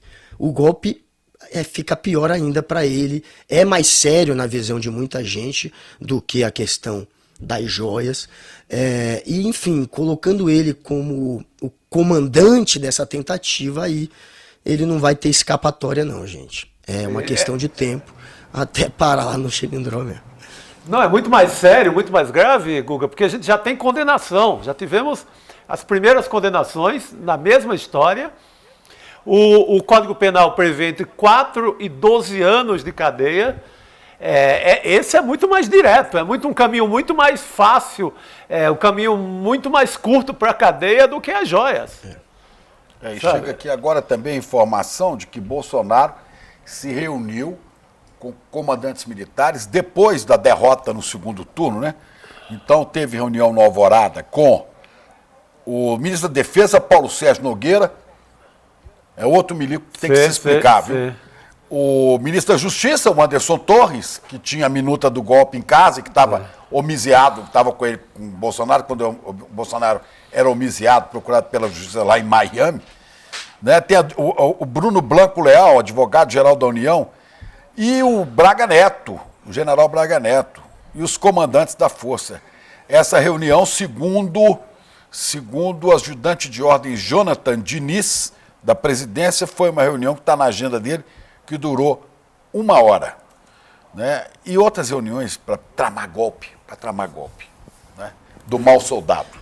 fica pior ainda para ele, é mais sério na visão de muita gente do que a questão das joias, e enfim, colocando ele como o comandante dessa tentativa aí, ele não vai ter escapatória não, gente. É uma questão de tempo até parar lá no Xilindró mesmo. Não, é muito mais sério, muito mais grave, Guga, porque a gente já tem condenação, já tivemos as primeiras condenações na mesma história. O Código Penal prevê entre 4 e 12 anos de cadeia. Esse é muito mais direto, um caminho muito mais fácil, um caminho muito mais curto para a cadeia do que as joias. E chega aqui agora também a informação de que Bolsonaro se reuniu com comandantes militares depois da derrota no segundo turno, né? Então teve reunião no Alvorada com o ministro da Defesa, Paulo Sérgio Nogueira, outro milico que tem que se explicar, viu? O ministro da Justiça, o Anderson Torres, que tinha a minuta do golpe em casa e que estava homiziado, estava com ele, com o Bolsonaro, quando o Bolsonaro era homiziado, procurado pela Justiça lá em Miami, né? Tem o Bruno Blanco Leal, advogado-geral da União, e o Braga Neto, o general Braga Neto, e os comandantes da força. Essa reunião, segundo o ajudante de ordem Jonathan Diniz, da presidência, foi uma reunião que está na agenda dele, que durou 1 hora. Né? E outras reuniões para tramar golpe, né? Do mau soldado.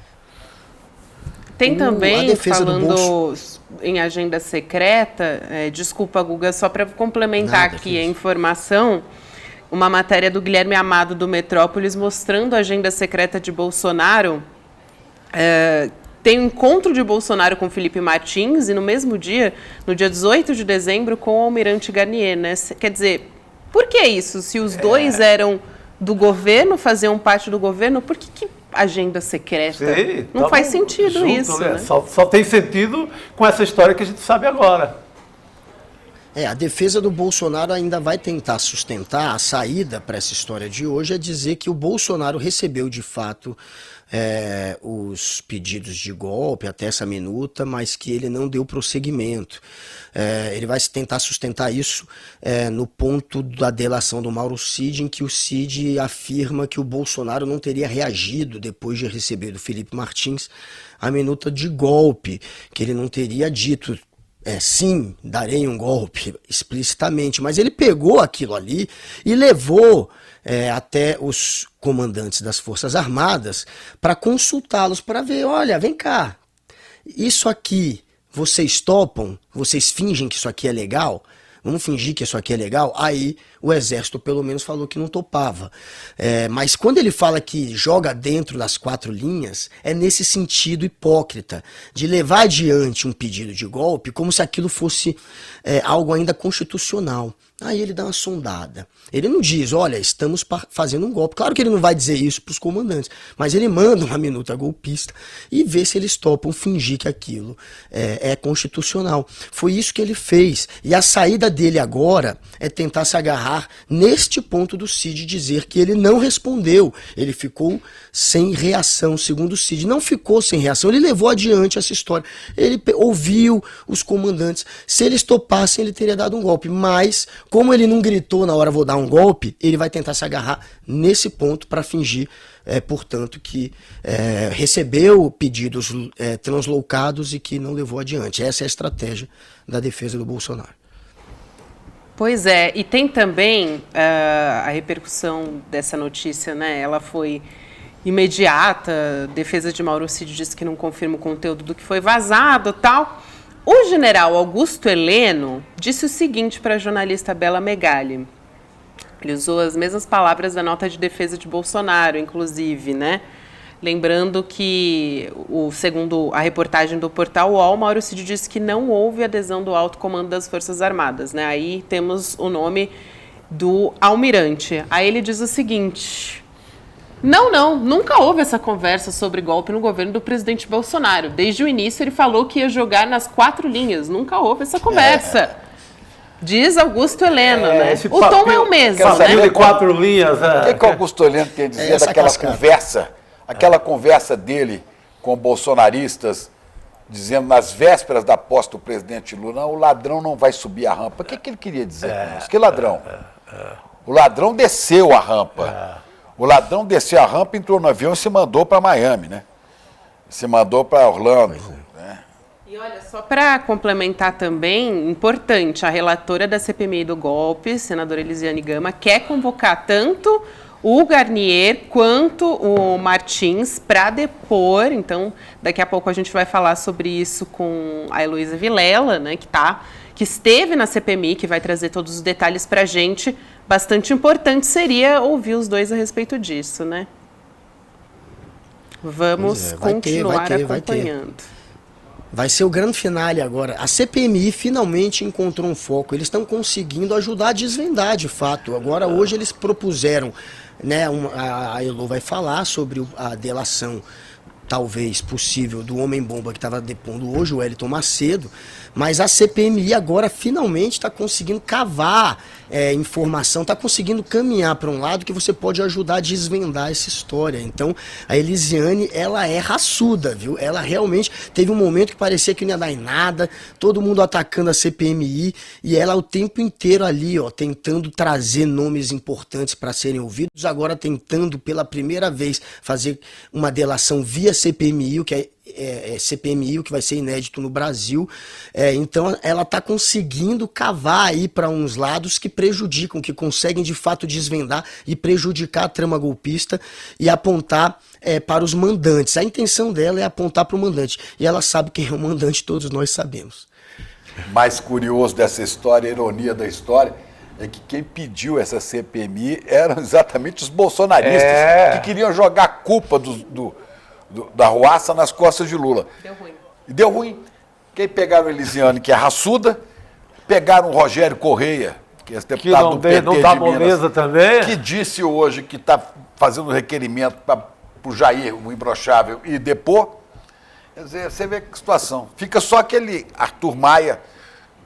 Tem também, falando em agenda secreta, desculpa, Guga, só para complementar aqui a informação, uma matéria do Guilherme Amado do Metrópolis mostrando a agenda secreta de Bolsonaro. Tem um encontro de Bolsonaro com Felipe Martins e no mesmo dia, no dia 18 de dezembro, com o Almirante Garnier, né? Quer dizer, por que isso? Se os dois eram do governo, faziam parte do governo, por que agenda secreta? Sim, não faz sentido junto, isso, né? Só tem sentido com essa história que a gente sabe agora. A defesa do Bolsonaro ainda vai tentar sustentar a saída para essa história de hoje, é dizer que o Bolsonaro recebeu de fato os pedidos de golpe, até essa minuta, mas que ele não deu prosseguimento. Ele vai tentar sustentar isso no ponto da delação do Mauro Cid, em que o Cid afirma que o Bolsonaro não teria reagido depois de receber do Felipe Martins a minuta de golpe, que ele não teria dito sim, darei um golpe explicitamente, mas ele pegou aquilo ali e levou até os comandantes das Forças Armadas para consultá-los, para ver, olha, vem cá, isso aqui vocês topam? Vocês fingem que isso aqui é legal? Vamos fingir que isso aqui é legal? Aí o Exército pelo menos falou que não topava. Mas quando ele fala que joga dentro das 4 linhas, é nesse sentido hipócrita, de levar adiante um pedido de golpe como se aquilo fosse algo ainda constitucional. Aí ele dá uma sondada. Ele não diz, olha, estamos fazendo um golpe. Claro que ele não vai dizer isso para os comandantes, mas ele manda uma minuta golpista e vê se eles topam fingir que aquilo é constitucional. Foi isso que ele fez. E a saída dele agora é tentar se agarrar neste ponto do Cid, dizer que ele não respondeu. Ele ficou sem reação, segundo o Cid. Não ficou sem reação, ele levou adiante essa história. Ele ouviu os comandantes. Se eles topassem, ele teria dado um golpe, mas como ele não gritou na hora vou dar um golpe, ele vai tentar se agarrar nesse ponto para fingir, portanto, que recebeu pedidos translocados e que não levou adiante. Essa é a estratégia da defesa do Bolsonaro. Pois é, e tem também a repercussão dessa notícia, né? Ela foi imediata, a defesa de Mauro Cid disse que não confirma o conteúdo do que foi vazado e tal. O general Augusto Heleno disse o seguinte para a jornalista Bela Megali. Ele usou as mesmas palavras da nota de defesa de Bolsonaro, inclusive, né? Lembrando que, segundo a reportagem do Portal UOL, Mauro Cid disse que não houve adesão do alto comando das Forças Armadas, né? Aí temos o nome do almirante. Aí ele diz o seguinte... Não, nunca houve essa conversa sobre golpe no governo do presidente Bolsonaro. Desde o início ele falou que ia jogar nas 4 linhas. Nunca houve essa conversa. Diz Augusto Heleno, né? O tom é o mesmo, né? De 4 linhas. O que Augusto Heleno tem a dizer daquela conversa? Aquela conversa dele com bolsonaristas, dizendo nas vésperas da posse do presidente Lula, o ladrão não vai subir a rampa. O que ele queria dizer com isso? Que ladrão? O ladrão desceu a rampa. O ladrão desceu a rampa, entrou no avião e se mandou para Miami, né? Se mandou para Orlando. Né? E olha, só para complementar também, importante, a relatora da CPMI do golpe, senadora Elisiane Gama, quer convocar tanto o Garnier quanto o Martins para depor. Então, daqui a pouco a gente vai falar sobre isso com a Heloísa Vilela, né, que esteve na CPMI, que vai trazer todos os detalhes para a gente. Bastante importante seria ouvir os dois a respeito disso, né? Vamos continuar acompanhando. Vai ser o grande finale agora. A CPMI finalmente encontrou um foco. Eles estão conseguindo ajudar a desvendar, de fato. Agora, hoje, eles propuseram, né, a Elo vai falar sobre a delação, talvez possível, do homem-bomba que estava depondo hoje, o Wellington Macedo, mas a CPMI agora finalmente está conseguindo cavar informação, está conseguindo caminhar para um lado que você pode ajudar a desvendar essa história. Então, a Elisiane, ela é raçuda, viu? Ela realmente teve um momento que parecia que não ia dar em nada, todo mundo atacando a CPMI, e ela o tempo inteiro ali, ó, tentando trazer nomes importantes para serem ouvidos, agora tentando pela primeira vez fazer uma delação via CPMI, o que CPMI, o que vai ser inédito no Brasil. Então ela está conseguindo cavar aí para uns lados que prejudicam, que conseguem de fato desvendar e prejudicar a trama golpista e apontar para os mandantes. A intenção dela é apontar para o mandante, e ela sabe quem é o mandante, todos nós sabemos. Mais curioso dessa história, a ironia da história, é que quem pediu essa CPMI eram exatamente os bolsonaristas que queriam jogar a culpa da ruaça nas costas de Lula. Deu ruim. E deu ruim. Quem pegaram a Elisiane, que é raçuda, pegaram o Rogério Correia, que é deputado do PT não dá de Minas, moleza também, que disse hoje que está fazendo requerimento para o Jair, o imbrochável, e depor. Quer dizer, você vê que situação. Fica só aquele Arthur Maia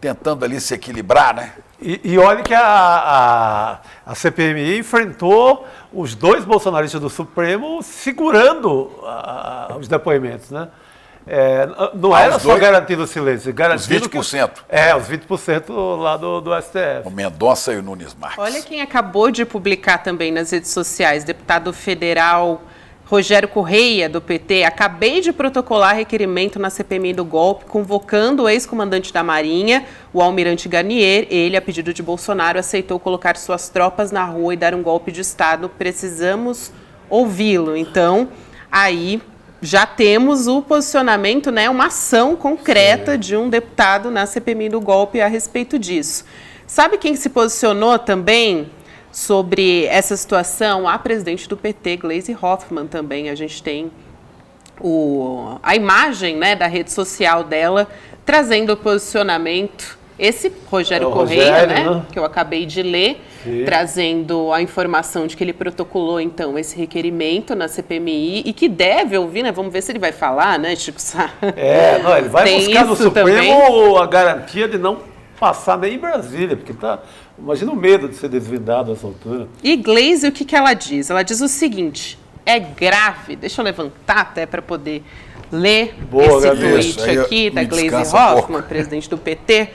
tentando ali se equilibrar, né? E olha que a CPMI enfrentou os 2 bolsonaristas do Supremo segurando os depoimentos, né? Não era só garantido o silêncio, garantido os 20%. Os 20% lá do STF. O Mendonça e o Nunes Marques. Olha quem acabou de publicar também nas redes sociais, deputado federal Rogério Correia, do PT, acabei de protocolar requerimento na CPMI do golpe, convocando o ex-comandante da Marinha, o almirante Garnier. Ele, a pedido de Bolsonaro, aceitou colocar suas tropas na rua e dar um golpe de Estado. Precisamos ouvi-lo. Então, aí já temos o posicionamento, né, uma ação concreta de um deputado na CPMI do golpe a respeito disso. Sabe quem se posicionou também sobre essa situação? A presidente do PT, Gleisi Hoffmann, também. A gente tem a imagem, né, da rede social dela, trazendo o posicionamento. Esse Rogério Correia, né, que eu acabei de ler, trazendo a informação de que ele protocolou, então, esse requerimento na CPMI e que deve ouvir, né? Vamos ver se ele vai falar, né, Chico Sá? Não, ele vai buscar no Supremo também a garantia de não passar nem em Brasília, porque imagina o medo de ser desvendado a essa altura. E Gleisi, o que ela diz? Ela diz o seguinte: é grave, deixa eu levantar até para poder ler esse tweet aqui da Gleisi Hoffmann, presidente do PT.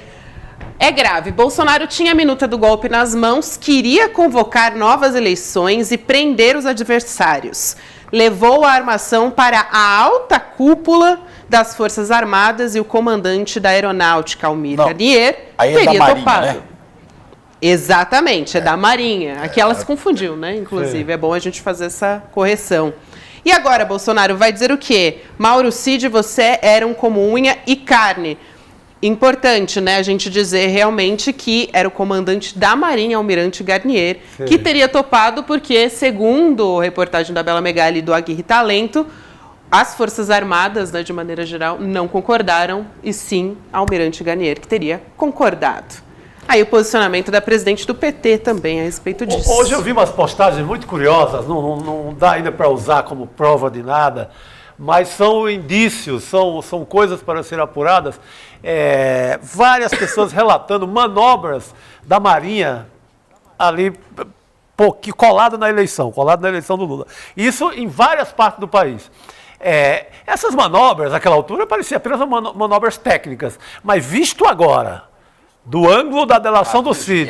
É grave. Bolsonaro tinha a minuta do golpe nas mãos, queria convocar novas eleições e prender os adversários. Levou a armação para a alta cúpula das Forças Armadas e o comandante da Aeronáutica, Almir Garnier, teria topado. Né? Exatamente, é da Marinha. Aqui ela se confundiu, né? Inclusive, é bom a gente fazer essa correção. E agora, Bolsonaro vai dizer o quê? Mauro Cid, você eram como unha e carne. Importante, né, a gente dizer realmente que era o comandante da Marinha, Almirante Garnier, que teria topado porque, segundo a reportagem da Bela Megali e do Aguirre Talento, as Forças Armadas, né, de maneira geral, não concordaram, e sim Almirante Garnier que teria concordado. Aí o posicionamento da presidente do PT também a respeito disso. Hoje eu vi umas postagens muito curiosas, não dá ainda para usar como prova de nada, mas são indícios, são coisas para serem apuradas. Várias pessoas relatando manobras da Marinha ali, colado na eleição do Lula. Isso em várias partes do país. Essas manobras, naquela altura, pareciam apenas manobras técnicas, mas visto agora, do ângulo da delação do Cid,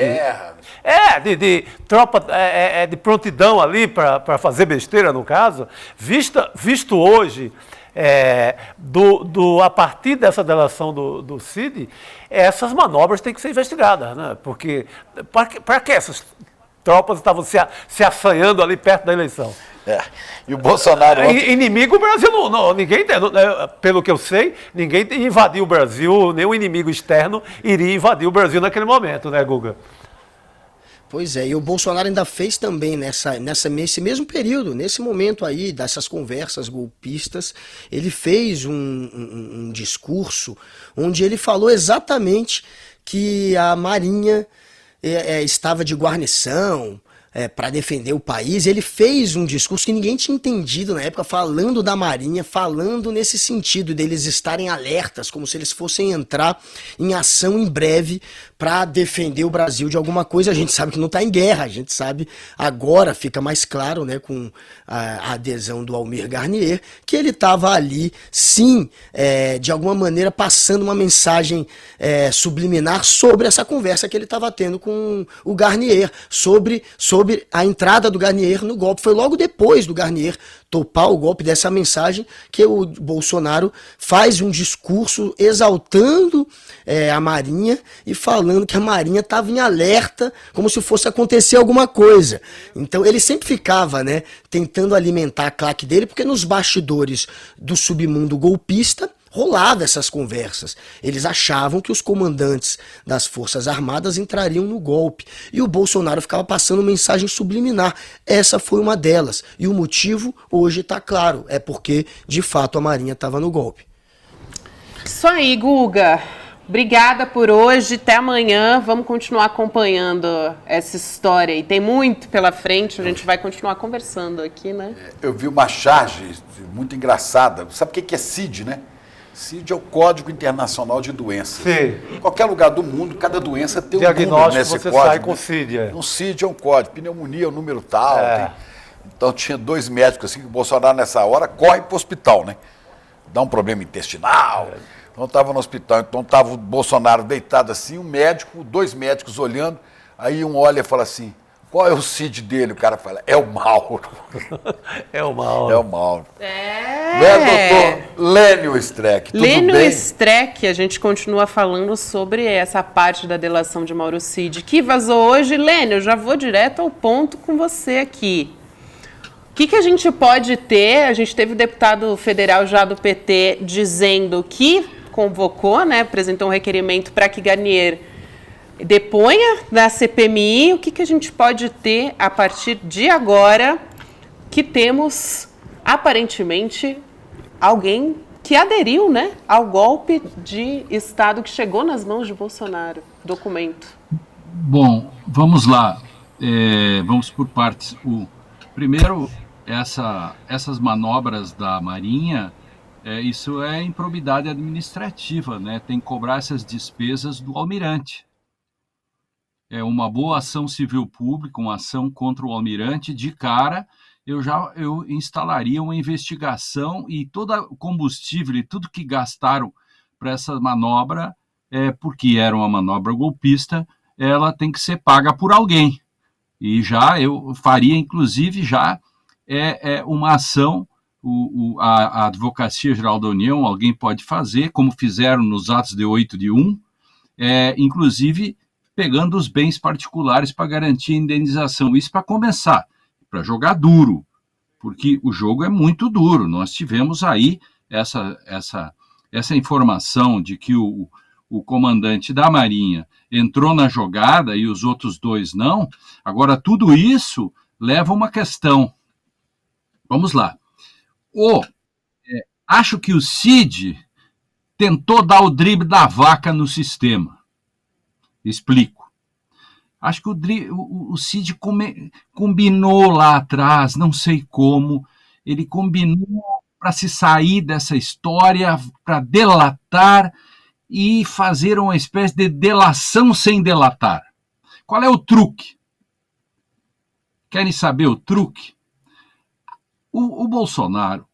de tropa de prontidão ali para fazer besteira, no caso, visto hoje, a partir dessa delação do Cid, essas manobras têm que ser investigadas, né? Porque para que essas tropas estavam se assanhando ali perto da eleição? E o Bolsonaro... Inimigo, o Brasil ninguém, pelo que eu sei, ninguém invadiu o Brasil, nenhum inimigo externo iria invadir o Brasil naquele momento, né, Guga? Pois é, e o Bolsonaro ainda fez também nesse mesmo período, nesse momento aí, dessas conversas golpistas, ele fez um discurso onde ele falou exatamente que a Marinha estava de guarnição, para defender o país. Ele fez um discurso que ninguém tinha entendido na época, falando da Marinha, falando nesse sentido deles estarem alertas, como se eles fossem entrar em ação em breve para defender o Brasil de alguma coisa. A gente sabe que não está em guerra, a gente sabe, agora fica mais claro, né, com a adesão do Almir Garnier, que ele estava ali, sim, de alguma maneira passando uma mensagem subliminar sobre essa conversa que ele estava tendo com o Garnier, sobre a entrada do Garnier no golpe. Foi logo depois do Garnier topar o golpe, dessa mensagem, que o Bolsonaro faz um discurso exaltando a Marinha e falando que a Marinha estava em alerta, como se fosse acontecer alguma coisa. Então ele sempre ficava, né, tentando alimentar a claque dele, porque nos bastidores do submundo golpista rolava essas conversas. Eles achavam que os comandantes das Forças Armadas entrariam no golpe. E o Bolsonaro ficava passando mensagem subliminar. Essa foi uma delas. E o motivo hoje está claro. É porque, de fato, a Marinha estava no golpe. Isso aí, Guga. Obrigada por hoje. Até amanhã. Vamos continuar acompanhando essa história. E tem muito pela frente. A gente vai continuar conversando aqui, né? Eu vi uma charge muito engraçada. Sabe o que é CID, né? CID é o Código Internacional de Doenças. Sim. Em qualquer lugar do mundo, cada doença tem um diagnóstico, número nesse você código. sai com CID. Um CID é um código. Pneumonia é um número tal. Então tinha 2 médicos assim, que o Bolsonaro nessa hora corre para o hospital, né? Dá um problema intestinal. Então estava no hospital. Então estava o Bolsonaro deitado assim, um médico, 2 médicos olhando. Aí um olha e fala assim: Qual é o Cid dele? O cara fala, é o Mauro. É o mal. É o Mauro. É. Não é, doutor Lênio Streck? Tudo Lênio bem? Streck, a gente continua falando sobre essa parte da delação de Mauro Cid, que vazou hoje. Lênio, eu já vou direto ao ponto com você aqui. O que a gente pode ter? A gente teve o deputado federal já do PT dizendo que convocou, né, apresentou um requerimento para que Garnier deponha na CPMI. O que a gente pode ter a partir de agora que temos, aparentemente, alguém que aderiu, né, ao golpe de Estado que chegou nas mãos de Bolsonaro? Documento. Bom, vamos lá. Vamos por partes. Primeiro, essas manobras da Marinha, isso é improbidade administrativa, né? Tem que cobrar essas despesas do almirante. É uma boa ação civil pública, uma ação contra o almirante, de cara, eu instalaria uma investigação e todo o combustível e tudo que gastaram para essa manobra, porque era uma manobra golpista, ela tem que ser paga por alguém. E já eu faria, inclusive, já uma ação, a Advocacia Geral da União, alguém pode fazer, como fizeram nos atos de 8/1, inclusive pegando os bens particulares para garantir a indenização. Isso para começar, para jogar duro, porque o jogo é muito duro. Nós tivemos aí essa informação de que o comandante da Marinha entrou na jogada e os outros dois não. Agora, tudo isso leva a uma questão. Vamos lá. Acho que o Cid tentou dar o drible da vaca no sistema. Explico. Acho que o Cid combinou lá atrás, não sei como, ele combinou para se sair dessa história, para delatar e fazer uma espécie de delação sem delatar. Qual é o truque? Querem saber o truque? O Bolsonaro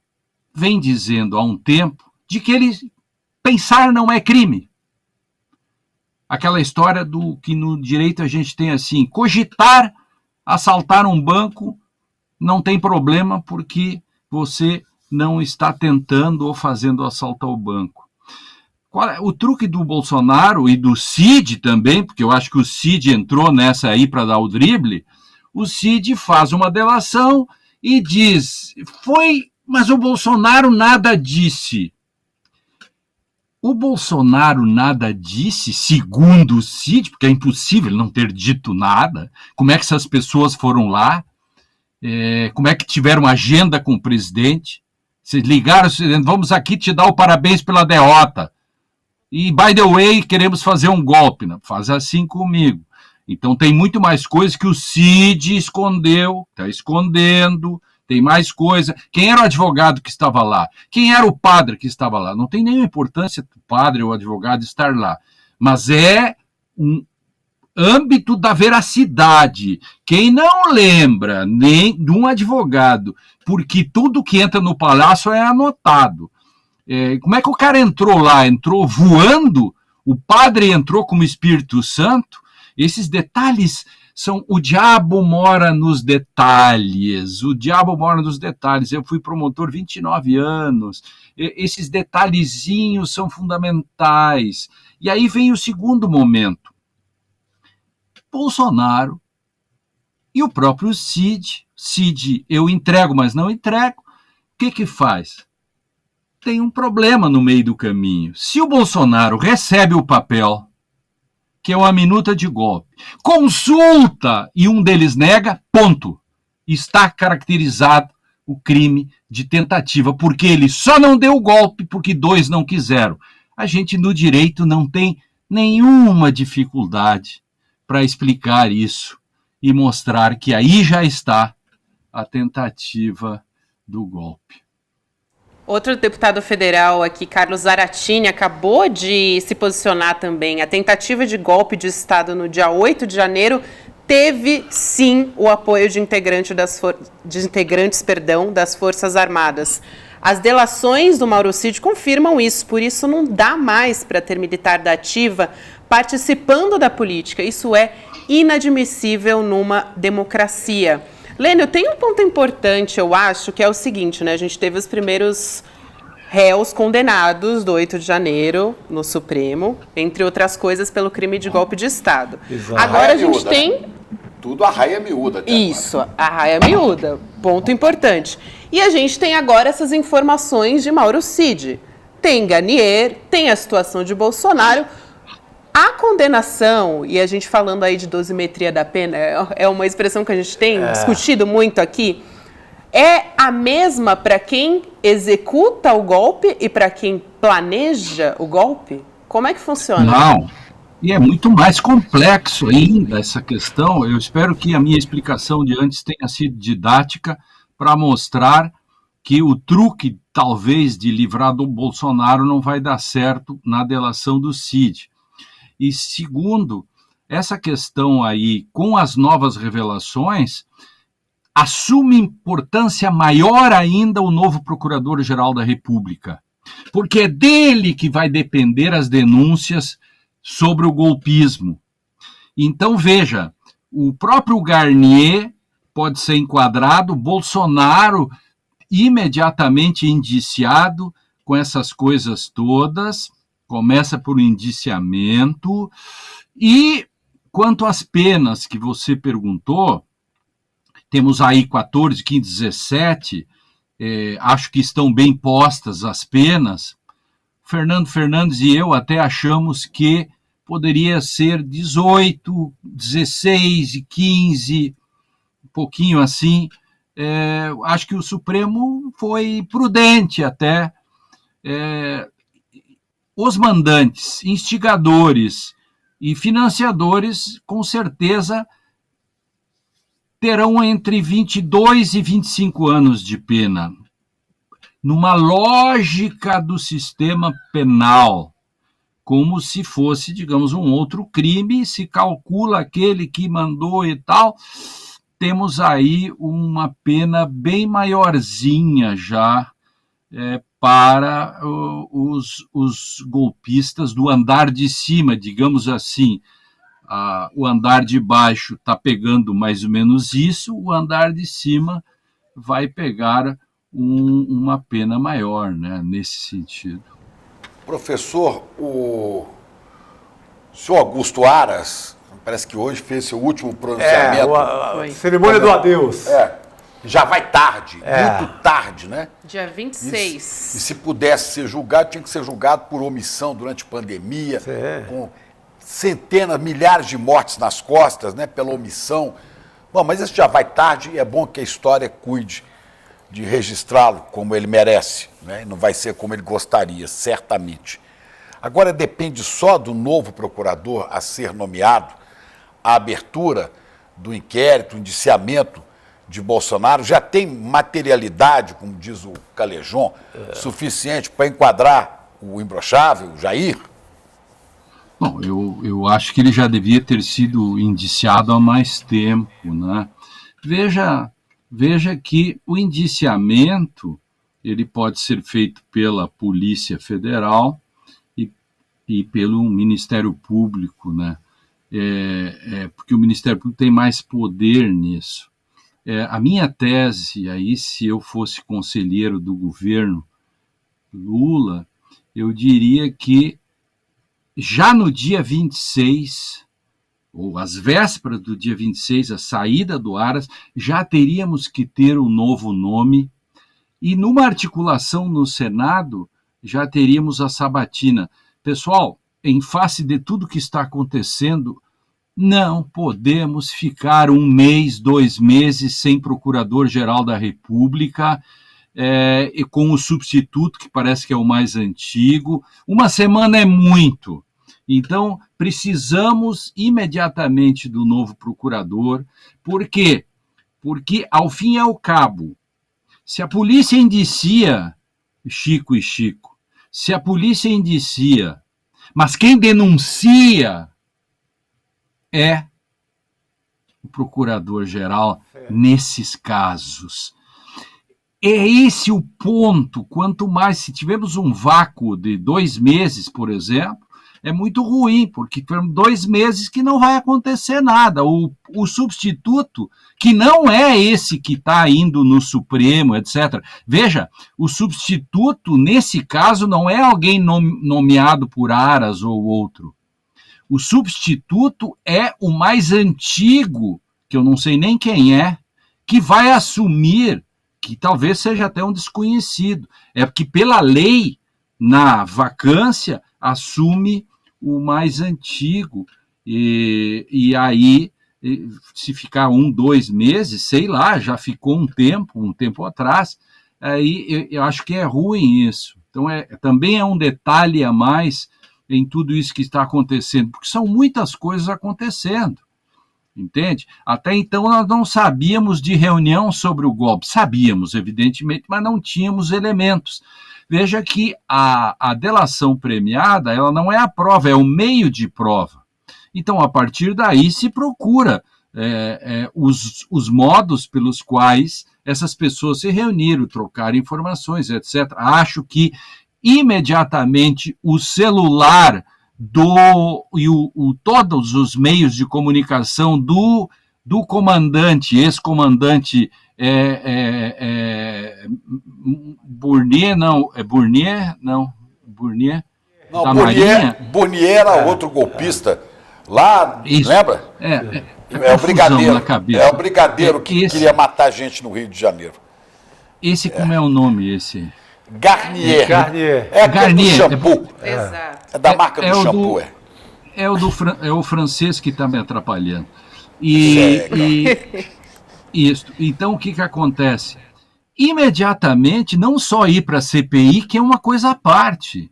vem dizendo há um tempo de que pensar não é crime. Aquela história do que no direito a gente tem assim, cogitar assaltar um banco não tem problema porque você não está tentando ou fazendo assalto ao banco. O truque do Bolsonaro e do Cid também, porque eu acho que o Cid entrou nessa aí para dar o drible, o Cid faz uma delação e diz, mas o Bolsonaro nada disse. O Bolsonaro nada disse, segundo o Cid, porque é impossível não ter dito nada. Como é que essas pessoas foram lá? Como é que tiveram agenda com o presidente? Vocês ligaram, vamos aqui te dar o parabéns pela derrota. E, by the way, queremos fazer um golpe. Não, faz assim comigo. Então tem muito mais coisa que o Cid escondeu, está escondendo. Tem mais coisa. Quem era o advogado que estava lá? Quem era o padre que estava lá? Não tem nenhuma importância o padre ou o advogado estar lá. Mas é um âmbito da veracidade. Quem não lembra nem de um advogado, porque tudo que entra no palácio é anotado. Como é que o cara entrou lá? Entrou voando? O padre entrou como Espírito Santo? Esses detalhes... O diabo mora nos detalhes, o diabo mora nos detalhes. Eu fui promotor 29 anos, esses detalhezinhos são fundamentais. E aí vem o segundo momento. Bolsonaro e o próprio Cid, eu entrego, mas não entrego, o que faz? Tem um problema no meio do caminho. Se o Bolsonaro recebe o papel, que é uma minuta de golpe, consulta e um deles nega, ponto. Está caracterizado o crime de tentativa, porque ele só não deu o golpe porque dois não quiseram. A gente no direito não tem nenhuma dificuldade para explicar isso e mostrar que aí já está a tentativa do golpe. Outro deputado federal aqui, Carlos Zaratini, acabou de se posicionar também. A tentativa de golpe de Estado no dia 8 de janeiro teve, sim, o apoio de integrantes das Forças Armadas. As delações do Mauro Cid confirmam isso, por isso não dá mais para ter militar da ativa participando da política. Isso é inadmissível numa democracia. Lênio, tem um ponto importante, eu acho, que é o seguinte, né? A gente teve os primeiros réus condenados do 8 de janeiro no Supremo, entre outras coisas, pelo crime de golpe de Estado. Exato. Agora a gente tem... Tudo a raia miúda. Até Isso, a raia miúda, ponto importante. E a gente tem agora essas informações de Mauro Cid. Tem Ganier, tem a situação de Bolsonaro. A condenação, e a gente falando aí de dosimetria da pena, é uma expressão que a gente tem discutido muito aqui, é a mesma para quem executa o golpe e para quem planeja o golpe? Como é que funciona? Não, e é muito mais complexo ainda essa questão. Eu espero que a minha explicação de antes tenha sido didática para mostrar que o truque, talvez, de livrar do Bolsonaro não vai dar certo na delação do Cid. E segundo, essa questão aí, com as novas revelações, assume importância maior ainda o novo Procurador-Geral da República, porque é dele que vai depender as denúncias sobre o golpismo. Então, veja, o próprio Garnier pode ser enquadrado, Bolsonaro imediatamente indiciado com essas coisas todas, começa por um indiciamento. E quanto às penas que você perguntou, temos aí 14, 15, 17, acho que estão bem postas as penas. Fernando Fernandes e eu até achamos que poderia ser 18, 16 e 15, um pouquinho assim. Acho que o Supremo foi prudente até. Os mandantes, instigadores e financiadores, com certeza, terão entre 22 e 25 anos de pena. Numa lógica do sistema penal, como se fosse, digamos, um outro crime, se calcula aquele que mandou e tal, temos aí uma pena bem maiorzinha já para os golpistas do andar de cima, digamos assim. O andar de baixo está pegando mais ou menos isso, o andar de cima vai pegar uma pena maior, né, nesse sentido. Professor, o senhor Augusto Aras, parece que hoje fez seu último pronunciamento. A cerimônia do adeus. Já vai tarde, muito tarde, né? Dia 26. E se pudesse ser julgado, tinha que ser julgado por omissão durante a pandemia, com centenas, milhares de mortes nas costas, né, pela omissão. Bom, mas isso já vai tarde e é bom que a história cuide de registrá-lo como ele merece, né? Não vai ser como ele gostaria, certamente. Agora depende só do novo procurador a ser nomeado, a abertura do inquérito, o indiciamento de Bolsonaro, já tem materialidade, como diz o Calejon, suficiente para enquadrar o imbrochável, o Jair? Bom, eu acho que ele já devia ter sido indiciado há mais tempo, né? Veja que o indiciamento ele pode ser feito pela Polícia Federal e pelo Ministério Público, né? Porque o Ministério Público tem mais poder nisso. A minha tese, aí, se eu fosse conselheiro do governo Lula, eu diria que já no dia 26, ou às vésperas do dia 26, a saída do Aras, já teríamos que ter um novo nome, e numa articulação no Senado, já teríamos a sabatina. Pessoal, em face de tudo que está acontecendo, não podemos ficar 1 mês, 2 meses sem Procurador-Geral da República, e com o substituto, que parece que é o mais antigo. 1 semana é muito. Então, precisamos imediatamente do novo procurador. Por quê? Porque, ao fim e ao cabo, se a polícia indicia Chico e Chico, se a polícia indicia, mas quem denuncia é o procurador-geral nesses casos. É esse o ponto. Quanto mais, se tivermos um vácuo de 2 meses, por exemplo, é muito ruim, porque foram 2 meses que não vai acontecer nada. O substituto, que não é esse que está indo no Supremo, etc. Veja, o substituto, nesse caso, não é alguém nomeado por Aras ou outro. O substituto é o mais antigo, que eu não sei nem quem é, que vai assumir, que talvez seja até um desconhecido. É porque, pela lei, na vacância, assume o mais antigo. E aí, se ficar 1, 2 meses, sei lá, já ficou um tempo atrás, aí eu acho que é ruim isso. Então, também é um detalhe a mais em tudo isso que está acontecendo, porque são muitas coisas acontecendo, entende? Até então nós não sabíamos de reunião sobre o golpe, sabíamos, evidentemente, mas não tínhamos elementos. Veja que a delação premiada, ela não é a prova, é o meio de prova. Então, a partir daí se procura os modos pelos quais essas pessoas se reuniram, trocaram informações, etc. Acho que imediatamente o celular todos os meios de comunicação do comandante, ex-comandante Burnier da Marinha. Burnier era outro golpista lá, Isso. Lembra? É o brigadeiro. na cabeça. É o brigadeiro que queria matar gente no Rio de Janeiro. Esse como é o nome, esse? Garnier. É Garnier. Do shampoo. Exato. É da marca do shampoo, É o francês que está me atrapalhando. Isso. Então, o que acontece? Imediatamente, não só ir para a CPI, que é uma coisa à parte.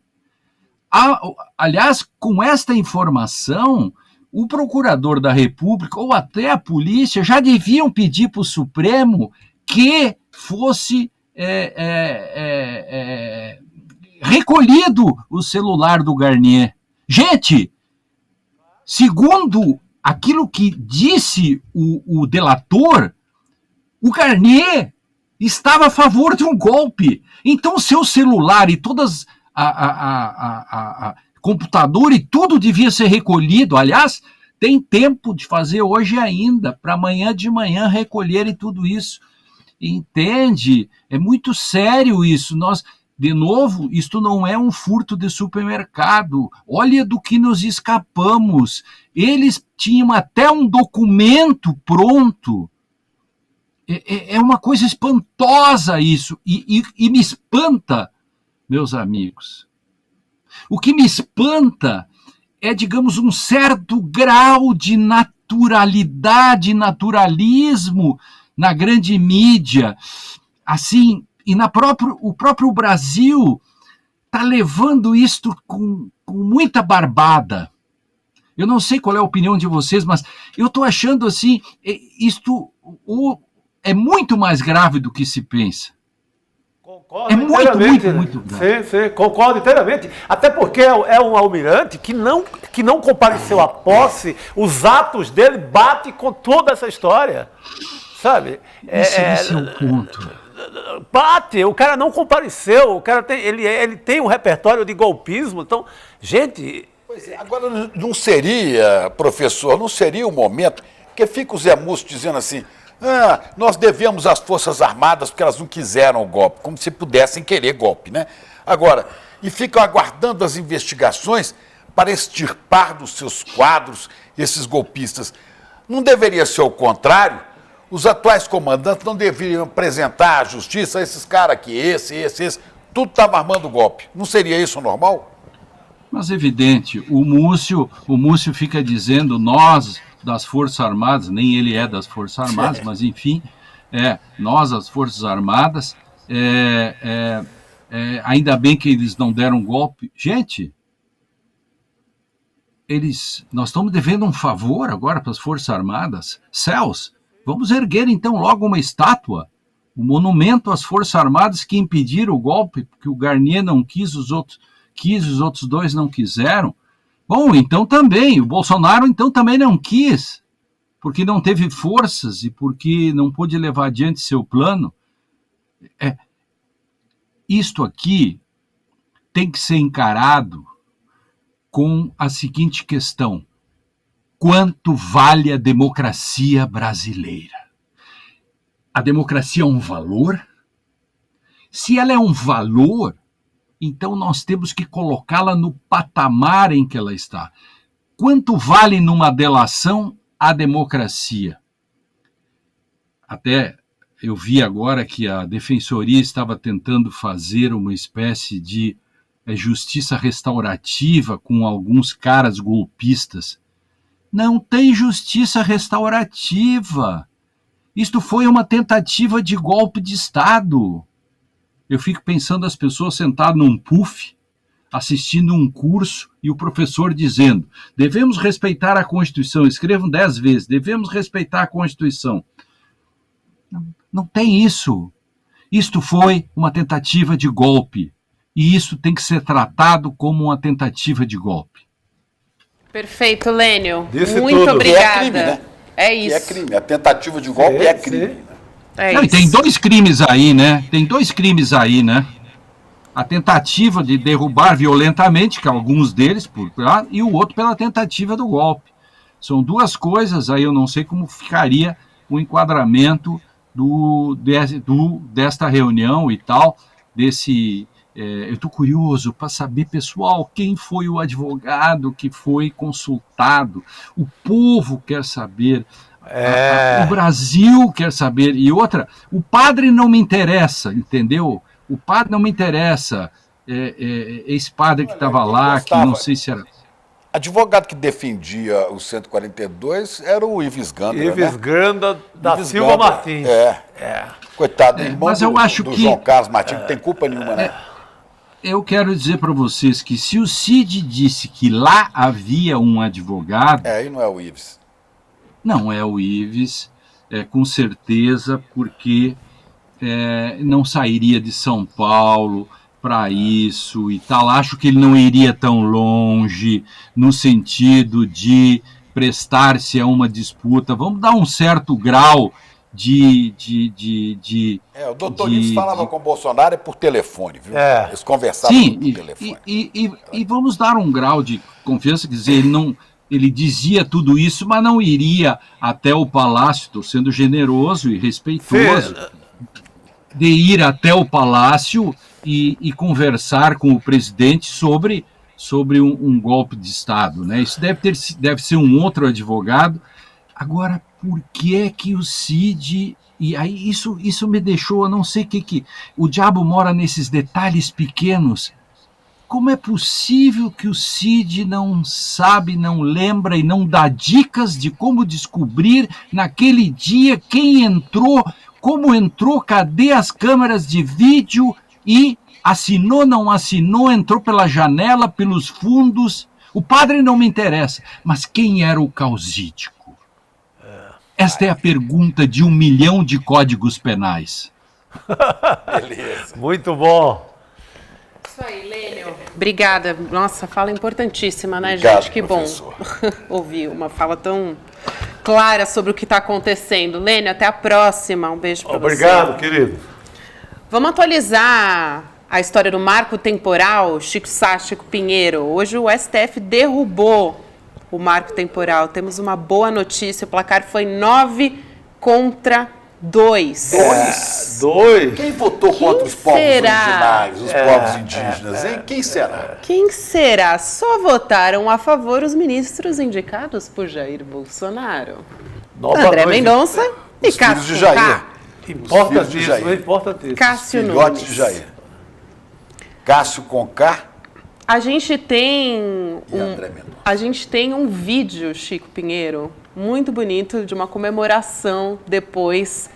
Aliás, com esta informação, o procurador da República, ou até a polícia, já deviam pedir para o Supremo que fosse recolhido o celular do Garnier. Gente, segundo aquilo que disse o delator, o Garnier estava a favor de um golpe. Então, seu celular e todas computador e tudo devia ser recolhido. Aliás, tem tempo de fazer hoje ainda, para amanhã de manhã recolherem tudo isso. Entende? É muito sério isso. De novo, isto não é um furto de supermercado. Olha do que nos escapamos. Eles tinham até um documento pronto. É uma coisa espantosa isso. E me espanta, meus amigos. O que me espanta é, digamos, um certo grau de naturalidade, naturalismo na grande mídia, assim, e o próprio Brasil está levando isto com muita barbada. Eu não sei qual é a opinião de vocês, mas eu estou achando assim, isto é muito mais grave do que se pensa. Concordo inteiramente, muito grave. Sim, concordo inteiramente. Até porque é um almirante que não compareceu à posse, os atos dele batem com toda essa história. Sabe? Esse é o ponto. Bate, o cara não compareceu, o cara ele tem um repertório de golpismo, então, gente... Pois é, agora não seria, professor, não seria o momento, porque fica o Zé Múcio dizendo assim, nós devemos às Forças Armadas porque elas não quiseram o golpe, como se pudessem querer golpe, né? Agora, e ficam aguardando as investigações para extirpar dos seus quadros esses golpistas. Não deveria ser o contrário? Os atuais comandantes não deveriam apresentar à justiça esses caras aqui, esse, tudo estava armando golpe. Não seria isso normal? Mas evidente, o Múcio fica dizendo, nós das Forças Armadas, nem ele é das Forças Armadas, mas enfim, nós as Forças Armadas, ainda bem que eles não deram golpe. Gente, nós estamos devendo um favor agora para as Forças Armadas. Céus, vamos erguer então logo uma estátua, um monumento às Forças Armadas que impediram o golpe, porque o Garnier não quis, os outros 2 não quiseram. Bom, então também, o Bolsonaro então também não quis, porque não teve forças e porque não pôde levar adiante seu plano. Isto aqui tem que ser encarado com a seguinte questão: quanto vale a democracia brasileira? A democracia é um valor? Se ela é um valor, então nós temos que colocá-la no patamar em que ela está. Quanto vale numa delação a democracia? Até eu vi agora que a Defensoria estava tentando fazer uma espécie de justiça restaurativa com alguns caras golpistas. Não tem justiça restaurativa. Isto foi uma tentativa de golpe de Estado. Eu fico pensando as pessoas sentadas num puff, assistindo um curso, e o professor dizendo: devemos respeitar a Constituição. Escrevam 10 vezes: devemos respeitar a Constituição. Não tem isso. Isto foi uma tentativa de golpe. E isso tem que ser tratado como uma tentativa de golpe. Perfeito, Lênio. Disse muito tudo. obrigada. É crime, né? É isso. É crime. A tentativa de golpe é crime. É Não, e isso. tem 2 crimes aí, né? Tem 2 crimes aí, né? A tentativa de derrubar violentamente, que alguns deles, e o outro pela tentativa do golpe. São 2 coisas, aí eu não sei como ficaria o enquadramento desta reunião e tal, desse... eu estou curioso para saber, pessoal, quem foi o advogado que foi consultado. O povo quer saber, o Brasil quer saber. E outra, o padre não me interessa, entendeu? O padre não me interessa. Esse padre que estava lá, que não sei se era... Advogado que defendia o 142 era o Ives Gandra, Ives né? Gandra da Ives Silva Gandra. Martins. Coitado, irmão mas eu acho do que- João Carlos Martins, não tem culpa nenhuma, né? Eu quero dizer para vocês que se o Cid disse que lá havia um advogado, Aí não é o Ives. não é o Ives, com certeza, porque não sairia de São Paulo para isso e tal. Acho que ele não iria tão longe no sentido de prestar-se a uma disputa. Vamos dar um certo grau de O doutor Ives falava com o Bolsonaro por telefone, viu? Eles conversavam Sim, por telefone. e vamos dar um grau de confiança, quer dizer, ele dizia tudo isso, mas não iria até o palácio, estou sendo generoso e respeitoso, de ir até o palácio e conversar com o presidente sobre um golpe de Estado, né? Isso deve ser um outro advogado. Agora, por que é que o Cid... E aí isso me deixou, eu não sei que o diabo mora nesses detalhes pequenos. Como é possível que o Cid não sabe, não lembra e não dá dicas de como descobrir naquele dia quem entrou, como entrou, cadê as câmeras de vídeo e assinou, não assinou, entrou pela janela, pelos fundos? O padre não me interessa, mas quem era o causídico? Esta é a pergunta de 1 milhão de códigos penais. Beleza. Muito bom. Isso aí, Lênio. Obrigada. Nossa, fala importantíssima, né, Obrigado, gente? Que professor. bom ouvir uma fala tão clara sobre o que está acontecendo. Lênio, até a próxima. Um beijo para você. Obrigado, querido. Vamos atualizar a história do marco temporal, Chico Sá, Chico Pinheiro. Hoje o STF derrubou o marco temporal. Temos uma boa notícia, o placar foi 9-2. 2. Quem votou contra os povos será? originários, os povos indígenas, hein? Quem será? Quem será? Só votaram a favor os ministros indicados por Jair Bolsonaro. André Mendonça e Os filhos Cássio de Jair. Conká. Importantíssimo, importantíssimo. Cássio Filhotes Nunes. de Jair. Cássio Conká A gente tem e André Mendonça. A gente tem um vídeo, Chico Pinheiro, muito bonito, de uma comemoração depois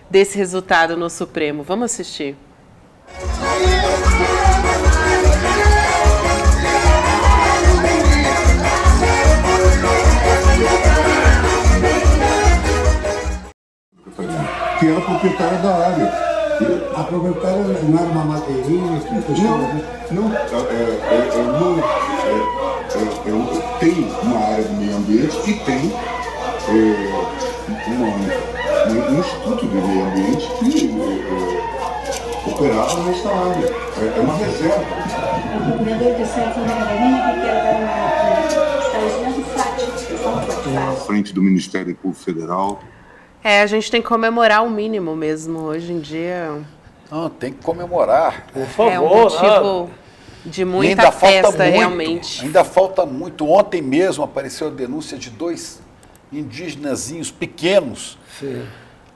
desse resultado no Supremo. Vamos assistir. Que é o proprietário da área. Aproveitaram, não era uma madeirinha? Tem uma área do meio ambiente e tem um instituto de meio ambiente operado nesta área. É uma reserva. O procurador de Santa Catarina que quer dar uma à frente do Ministério Público Federal. A gente tem que comemorar o mínimo mesmo. Hoje em dia Não, tem que comemorar. Por favor. é um motivo de muita festa, realmente. Ainda falta muito. Ontem mesmo apareceu a denúncia de 2 indígenazinhos pequenos,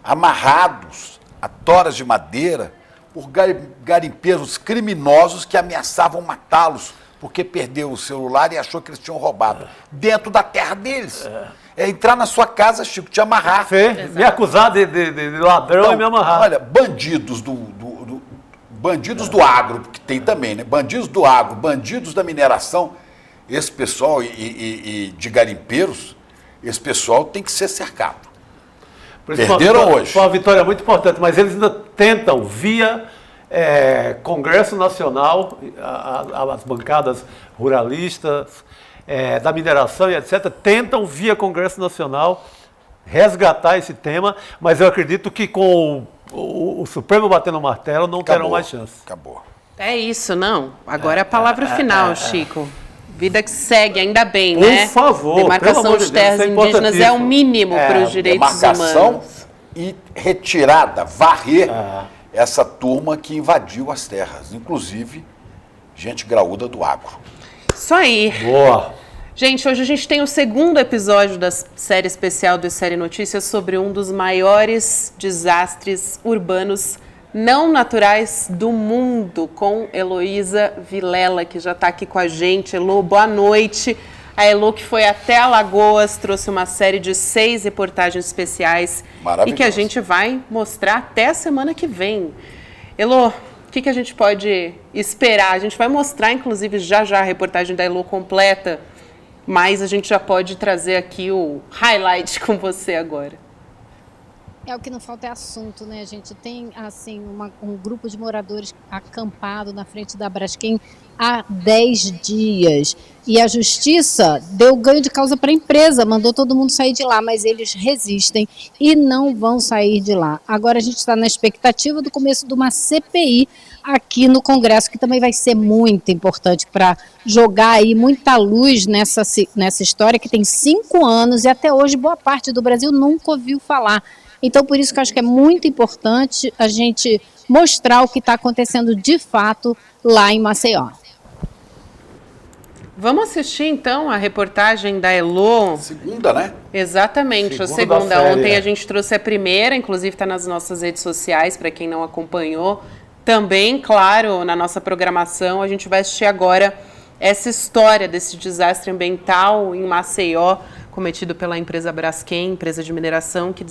amarrados a toras de madeira por garimpeiros criminosos que ameaçavam matá-los porque perdeu o celular e achou que eles tinham roubado dentro da terra deles. É entrar na sua casa, Chico, te amarrar. Me acusar de ladrão Então, e me amarrar. Olha, bandidos do agro, que tem também, né? Bandidos do agro, bandidos da mineração, esse pessoal e de garimpeiros, esse pessoal tem que ser cercado. Perderam hoje. Foi uma vitória muito importante, mas eles ainda tentam, via Congresso Nacional, as bancadas ruralistas, da mineração e etc., tentam, via Congresso Nacional, resgatar esse tema, mas eu acredito que com o Supremo batendo o martelo não terão mais chance. Acabou. É isso, não. Agora é a palavra final, Chico. Vida que segue, ainda bem, Por né? favor, pelo Demarcação amor de de Deus, terras isso é indígenas é o importantíssimo. mínimo para os direitos Demarcação humanos. e retirada, varrer essa turma que invadiu as terras, inclusive gente graúda do agro. Isso aí. Boa. Gente, hoje a gente tem o segundo episódio da série especial do Série Notícias sobre um dos maiores desastres urbanos não naturais do mundo, com Heloísa Vilela, que já está aqui com a gente. Elô, boa noite. A Elô, que foi até Alagoas, trouxe uma série de 6 reportagens especiais e que a gente vai mostrar até a semana que vem. Elô, o que a gente pode esperar? A gente vai mostrar, inclusive, já a reportagem da Elô completa, mas a gente já pode trazer aqui o highlight com você agora. O que não falta é assunto, né? A gente tem, assim, um grupo de moradores acampado na frente da Braskem há 10 dias. E a justiça deu ganho de causa para a empresa, mandou todo mundo sair de lá, mas eles resistem e não vão sair de lá. Agora a gente está na expectativa do começo de uma CPI aqui no Congresso, que também vai ser muito importante para jogar aí muita luz nessa história que tem 5 anos e até hoje boa parte do Brasil nunca ouviu falar. Então, por isso que eu acho que é muito importante a gente mostrar o que está acontecendo de fato lá em Maceió. Vamos assistir, então, a reportagem da Elô. Segunda, né? Exatamente, a segunda. Ontem a gente trouxe a primeira, inclusive está nas nossas redes sociais, para quem não acompanhou. Também, claro, na nossa programação, a gente vai assistir agora essa história desse desastre ambiental em Maceió, cometido pela empresa Braskem, empresa de mineração, que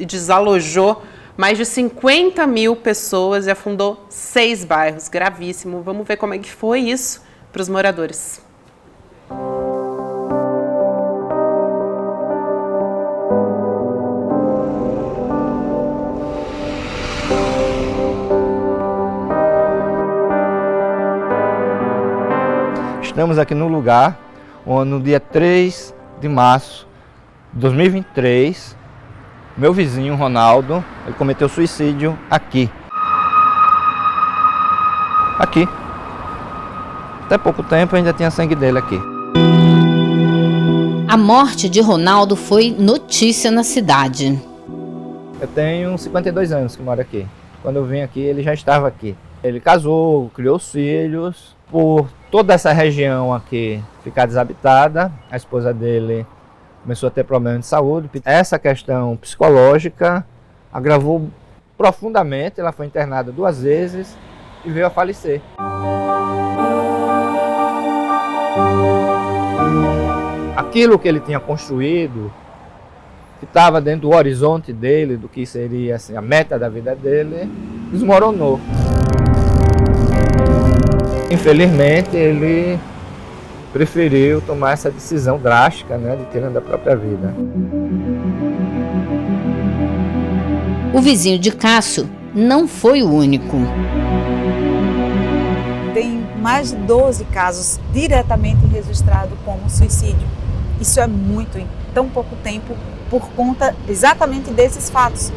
desalojou mais de 50 mil pessoas e afundou 6 bairros. Gravíssimo. Vamos ver como é que foi isso para os moradores. Estamos aqui no lugar onde no dia 3 de março de 2023, meu vizinho Ronaldo, ele cometeu suicídio aqui. Aqui. Até pouco tempo ainda tinha sangue dele aqui. A morte de Ronaldo foi notícia na cidade. Eu tenho 52 anos que moro aqui. Quando eu vim aqui, ele já estava aqui. Ele casou, criou filhos. Por toda essa região aqui ficar desabitada, a esposa dele começou a ter problemas de saúde. Essa questão psicológica agravou profundamente. Ela foi internada 2 vezes e veio a falecer. Aquilo que ele tinha construído, que estava dentro do horizonte dele, do que seria assim, a meta da vida dele, desmoronou. Infelizmente, ele preferiu tomar essa decisão drástica, né, de tirar da própria vida. O vizinho de Cássio não foi o único. Tem mais de 12 casos diretamente registrados como suicídio. Isso é muito em tão pouco tempo por conta exatamente desses fatos.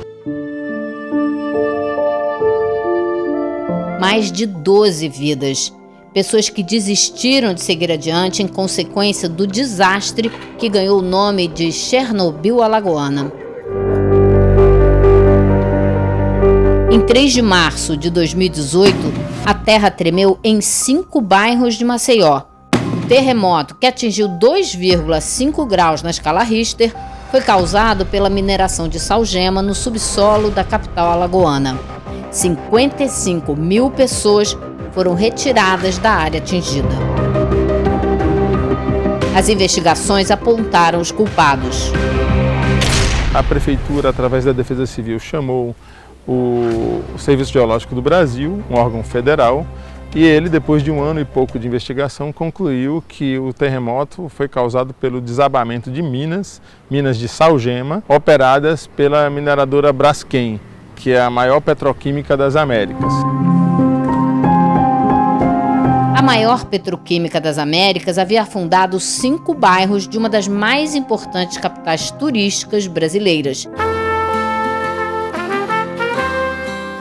mais de 12 vidas. Pessoas que desistiram de seguir adiante em consequência do desastre que ganhou o nome de Chernobyl Alagoana. Em 3 de março de 2018, a terra tremeu em 5 bairros de Maceió. O terremoto, que atingiu 2,5 graus na escala Richter, foi causado pela mineração de salgema no subsolo da capital alagoana. 55 mil pessoas foram retiradas da área atingida. As investigações apontaram os culpados. A Prefeitura, através da Defesa Civil, chamou o Serviço Geológico do Brasil, um órgão federal, e ele, depois de 1 ano e pouco de investigação, concluiu que o terremoto foi causado pelo desabamento de minas de salgema, operadas pela mineradora Braskem, que é a maior petroquímica das Américas. A maior petroquímica das Américas havia fundado 5 bairros de uma das mais importantes capitais turísticas brasileiras.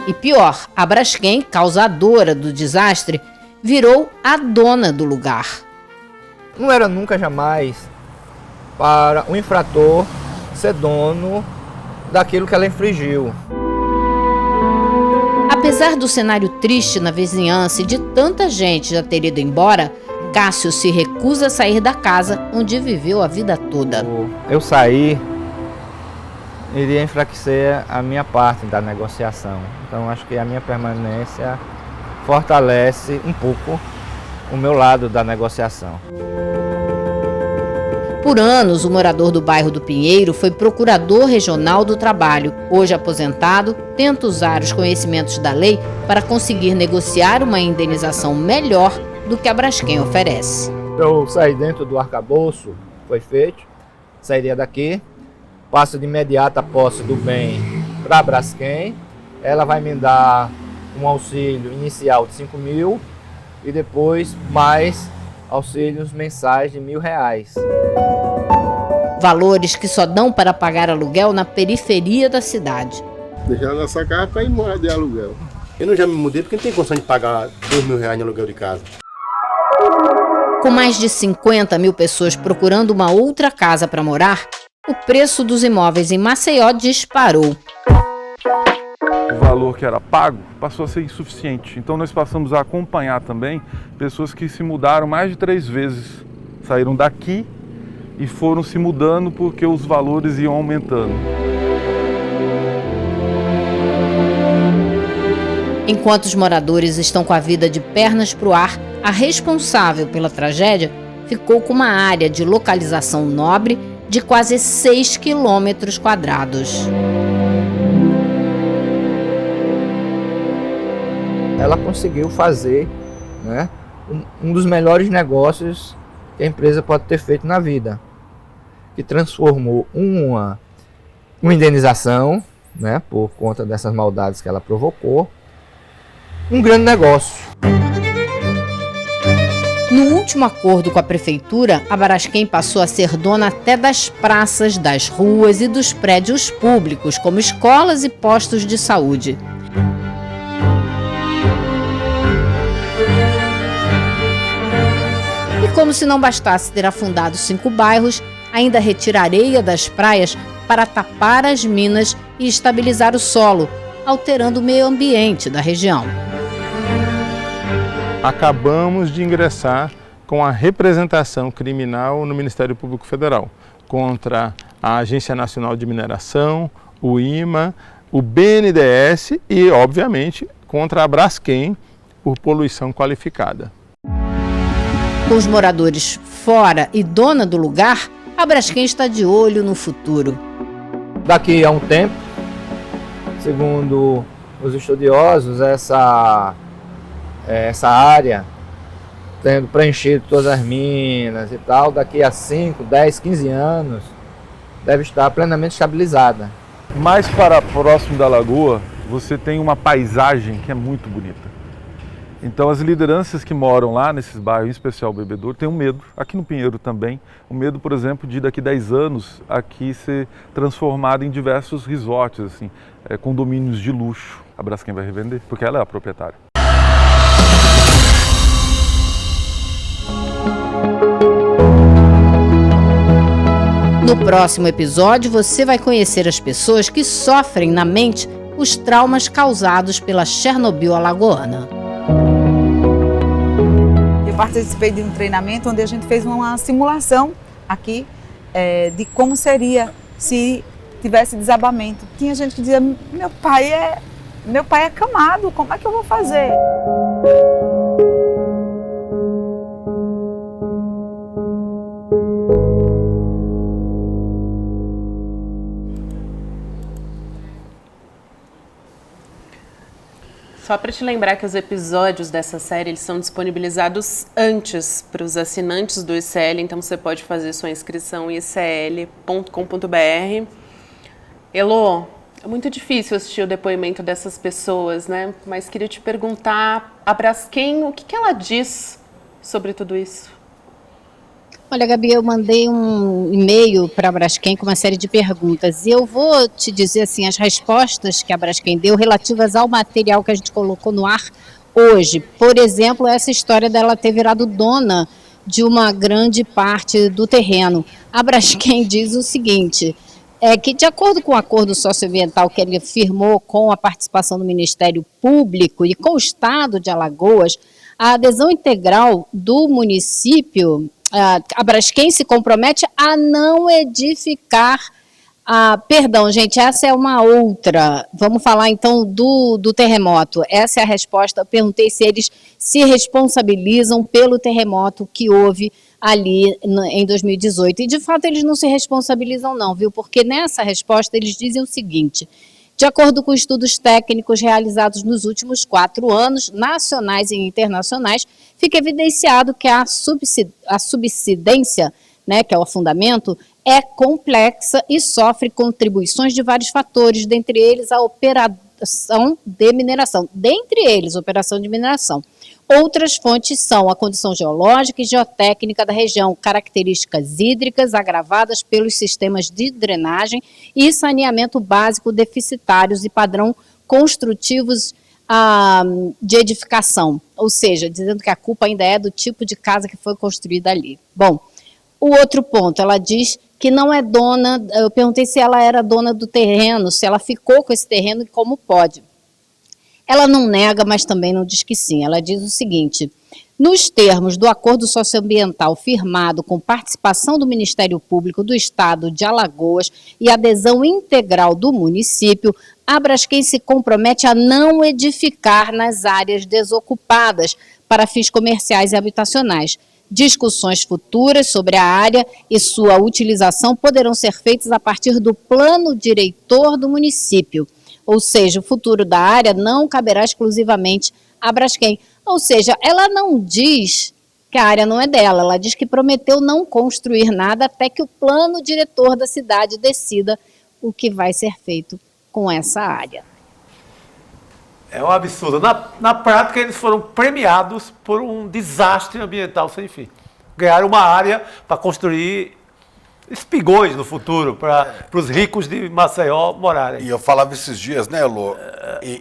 E pior, a Braskem, causadora do desastre, virou a dona do lugar. Não era nunca jamais para o infrator ser dono daquilo que ela infringiu. Apesar do cenário triste na vizinhança e de tanta gente já ter ido embora, Cássio se recusa a sair da casa onde viveu a vida toda. Eu sair iria enfraquecer a minha parte da negociação. Então acho que a minha permanência fortalece um pouco o meu lado da negociação. Por anos, o morador do bairro do Pinheiro foi procurador regional do trabalho. Hoje aposentado, tenta usar os conhecimentos da lei para conseguir negociar uma indenização melhor do que a Braskem oferece. Eu saí dentro do arcabouço, foi feito, sairia daqui, passo de imediato a posse do bem para a Braskem, ela vai me dar um auxílio inicial de 5 mil e depois mais auxílios mensais de R$1.000. Valores que só dão para pagar aluguel na periferia da cidade. Deixar nossa casa para ir morar de aluguel. Eu não já me mudei porque não tem condição de pagar R$2.000 de aluguel de casa. Com mais de 50 mil pessoas procurando uma outra casa para morar, o preço dos imóveis em Maceió disparou. O valor que era pago passou a ser insuficiente. Então nós passamos a acompanhar também pessoas que se mudaram mais de 3 vezes. Saíram daqui e foram se mudando porque os valores iam aumentando. Enquanto os moradores estão com a vida de pernas para o ar, a responsável pela tragédia ficou com uma área de localização nobre de quase 6 quilômetros quadrados. Ela conseguiu fazer, né, um dos melhores negócios que a empresa pode ter feito na vida, que transformou uma indenização, né, por conta dessas maldades que ela provocou, um grande negócio. No último acordo com a prefeitura, a Braskem passou a ser dona até das praças, das ruas e dos prédios públicos, como escolas e postos de saúde. E como se não bastasse ter afundado 5 bairros, ainda retira areia das praias para tapar as minas e estabilizar o solo, alterando o meio ambiente da região. Acabamos de ingressar com a representação criminal no Ministério Público Federal contra a Agência Nacional de Mineração, o IMA, o BNDES e, obviamente, contra a Braskem por poluição qualificada. Com os moradores fora e dona do lugar, a Braskem está de olho no futuro. Daqui a um tempo, segundo os estudiosos, essa área, tendo preenchido todas as minas e tal, daqui a 5, 10, 15 anos, deve estar plenamente estabilizada. Mais para próximo da lagoa, você tem uma paisagem que é muito bonita. Então as lideranças que moram lá nesses bairros, em especial o Bebedouro, têm um medo, aqui no Pinheiro também, o medo, por exemplo, de daqui a 10 anos aqui ser transformado em diversos resorts, assim, condomínios de luxo. A Braskem vai revender, porque ela é a proprietária. No próximo episódio, você vai conhecer as pessoas que sofrem na mente os traumas causados pela Chernobyl alagoana. Eu participei de um treinamento onde a gente fez uma simulação aqui de como seria se tivesse desabamento. Tinha gente que dizia, meu pai é acamado, como é que eu vou fazer? Só para te lembrar que os episódios dessa série eles são disponibilizados antes para os assinantes do ICL, então você pode fazer sua inscrição em icl.com.br. Elô, é muito difícil assistir o depoimento dessas pessoas, né? Mas queria te perguntar, a Braskem, o que ela diz sobre tudo isso? Olha, Gabi, eu mandei um e-mail para a Braskem com uma série de perguntas e eu vou te dizer assim, as respostas que a Braskem deu relativas ao material que a gente colocou no ar hoje. Por exemplo, essa história dela ter virado dona de uma grande parte do terreno. A Braskem diz o seguinte, que de acordo com o acordo socioambiental que ele firmou com a participação do Ministério Público e com o Estado de Alagoas, a adesão integral do município, a Braskem se compromete a não edificar, perdão, gente, essa é uma outra, vamos falar então do terremoto, essa é a resposta, eu perguntei se eles se responsabilizam pelo terremoto que houve ali em 2018, e de fato eles não se responsabilizam não, viu, porque nessa resposta eles dizem o seguinte, de acordo com estudos técnicos realizados nos últimos 4 anos, nacionais e internacionais, fica evidenciado que a subsidência, né, que é o afundamento, é complexa e sofre contribuições de vários fatores, dentre eles a operação de mineração. Dentre eles, operação de mineração. Outras fontes são a condição geológica e geotécnica da região, características hídricas agravadas pelos sistemas de drenagem e saneamento básico deficitários e padrão construtivos de edificação, ou seja, dizendo que a culpa ainda é do tipo de casa que foi construída ali. Bom, o outro ponto, ela diz que não é dona, eu perguntei se ela era dona do terreno, se ela ficou com esse terreno e como pode. Ela não nega, mas também não diz que sim. Ela diz o seguinte, nos termos do acordo socioambiental firmado com participação do Ministério Público do Estado de Alagoas e adesão integral do município, a Braskem se compromete a não edificar nas áreas desocupadas para fins comerciais e habitacionais. Discussões futuras sobre a área e sua utilização poderão ser feitas a partir do plano diretor do município. Ou seja, o futuro da área não caberá exclusivamente à Braskem. Ou seja, ela não diz que a área não é dela, ela diz que prometeu não construir nada até que o plano diretor da cidade decida o que vai ser feito com essa área. É um absurdo. Na prática, eles foram premiados por um desastre ambiental sem fim. Ganharam uma área para construir espigões no futuro, para os ricos de Maceió morarem. E eu falava esses dias, né, Elô?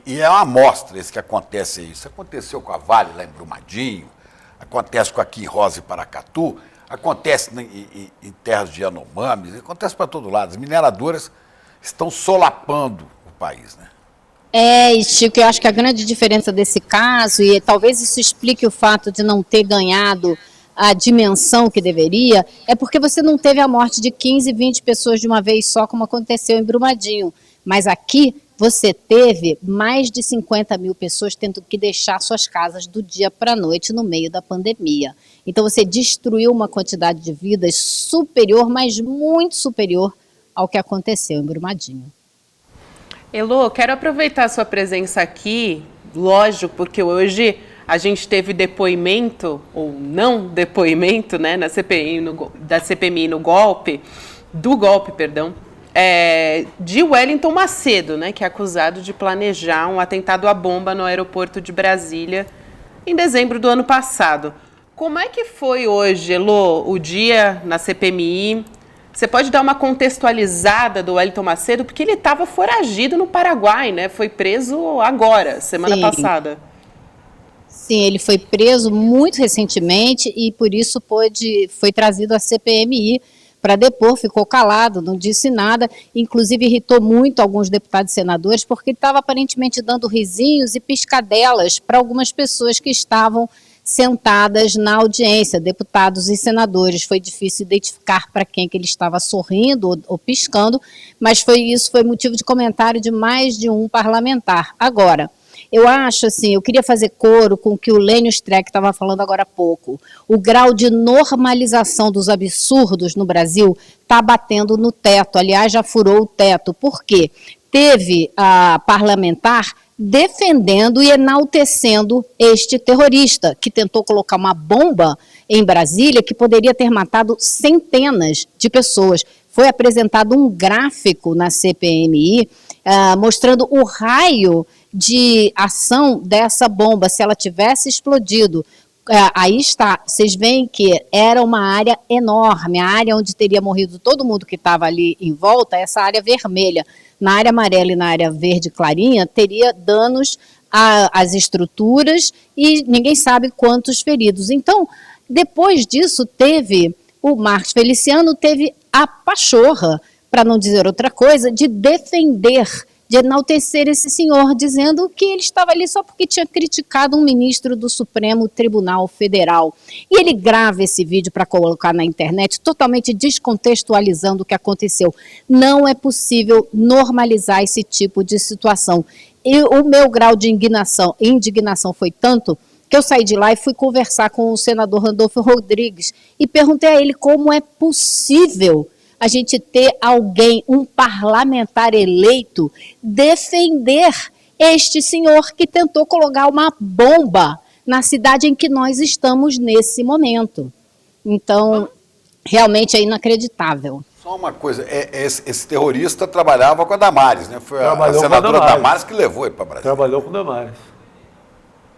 E é uma amostra isso que acontece aí. Isso aconteceu com a Vale lá em Brumadinho, acontece com aqui em Rosa e Paracatu, acontece em terras de Yanomami, acontece para todo lado. As mineradoras estão solapando o país, né? Chico, eu acho que a grande diferença desse caso, e talvez isso explique o fato de não ter ganhado a dimensão que deveria, é porque você não teve a morte de 15, 20 pessoas de uma vez só, como aconteceu em Brumadinho. Mas aqui você teve mais de 50 mil pessoas tendo que deixar suas casas do dia para a noite no meio da pandemia. Então você destruiu uma quantidade de vidas superior, mas muito superior ao que aconteceu em Brumadinho. Elô, quero aproveitar a sua presença aqui, lógico, porque hoje a gente teve depoimento, ou não depoimento, né, da CPMI no golpe, de Wellington Macedo, né, que é acusado de planejar um atentado à bomba no aeroporto de Brasília em dezembro do ano passado. Como é que foi hoje, Elô, o dia na CPMI? Você pode dar uma contextualizada do Wellington Macedo, porque ele estava foragido no Paraguai, né? Foi preso agora, semana passada. Sim, ele foi preso muito recentemente e por isso foi trazido à CPMI para depor, ficou calado, não disse nada, inclusive irritou muito alguns deputados e senadores, porque ele estava aparentemente dando risinhos e piscadelas para algumas pessoas que estavam sentadas na audiência, deputados e senadores. Foi difícil identificar para quem que ele estava sorrindo ou piscando, mas foi motivo de comentário de mais de um parlamentar. Agora, eu acho assim, eu queria fazer coro com o que o Lênio Streck estava falando agora há pouco. O grau de normalização dos absurdos no Brasil está batendo no teto, aliás, já furou o teto. Por quê? Teve a parlamentar defendendo e enaltecendo este terrorista, que tentou colocar uma bomba em Brasília que poderia ter matado centenas de pessoas. Foi apresentado um gráfico na CPMI mostrando o raio de ação dessa bomba, se ela tivesse explodido. Aí está, vocês veem que era uma área enorme, a área onde teria morrido todo mundo que estava ali em volta, essa área vermelha. Na área amarela e na área verde clarinha, teria danos às estruturas e ninguém sabe quantos feridos. Então, depois disso, o Marcos Feliciano teve a pachorra, para não dizer outra coisa, de defender, de enaltecer esse senhor, dizendo que ele estava ali só porque tinha criticado um ministro do Supremo Tribunal Federal. E ele grava esse vídeo para colocar na internet, totalmente descontextualizando o que aconteceu. Não é possível normalizar esse tipo de situação. E o meu grau de indignação foi tanto que eu saí de lá e fui conversar com o senador Randolfo Rodrigues e perguntei a ele como é possível a gente ter alguém, um parlamentar eleito, defender este senhor que tentou colocar uma bomba na cidade em que nós estamos nesse momento. Então, realmente é inacreditável. Só uma coisa, esse terrorista trabalhava com a Damares, né? Foi a senadora Damares que levou ele para Brasília. Trabalhou com a Damares.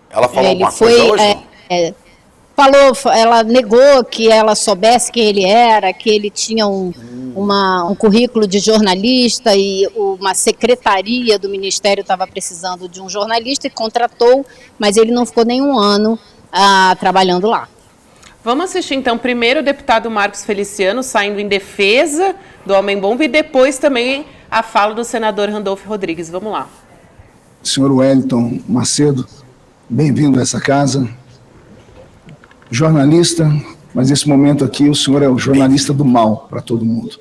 Ela falou alguma coisa hoje? Ela negou que ela soubesse quem ele era, que ele tinha um currículo de jornalista e uma secretaria do Ministério estava precisando de um jornalista e contratou, mas ele não ficou nem um ano trabalhando lá. Vamos assistir então primeiro o deputado Marcos Feliciano saindo em defesa do Homem-Bomba e depois também a fala do senador Randolfo Rodrigues. Vamos lá. Senhor Wellington Macedo, bem-vindo a essa casa. Jornalista, mas nesse momento aqui o senhor é o jornalista do mal para todo mundo.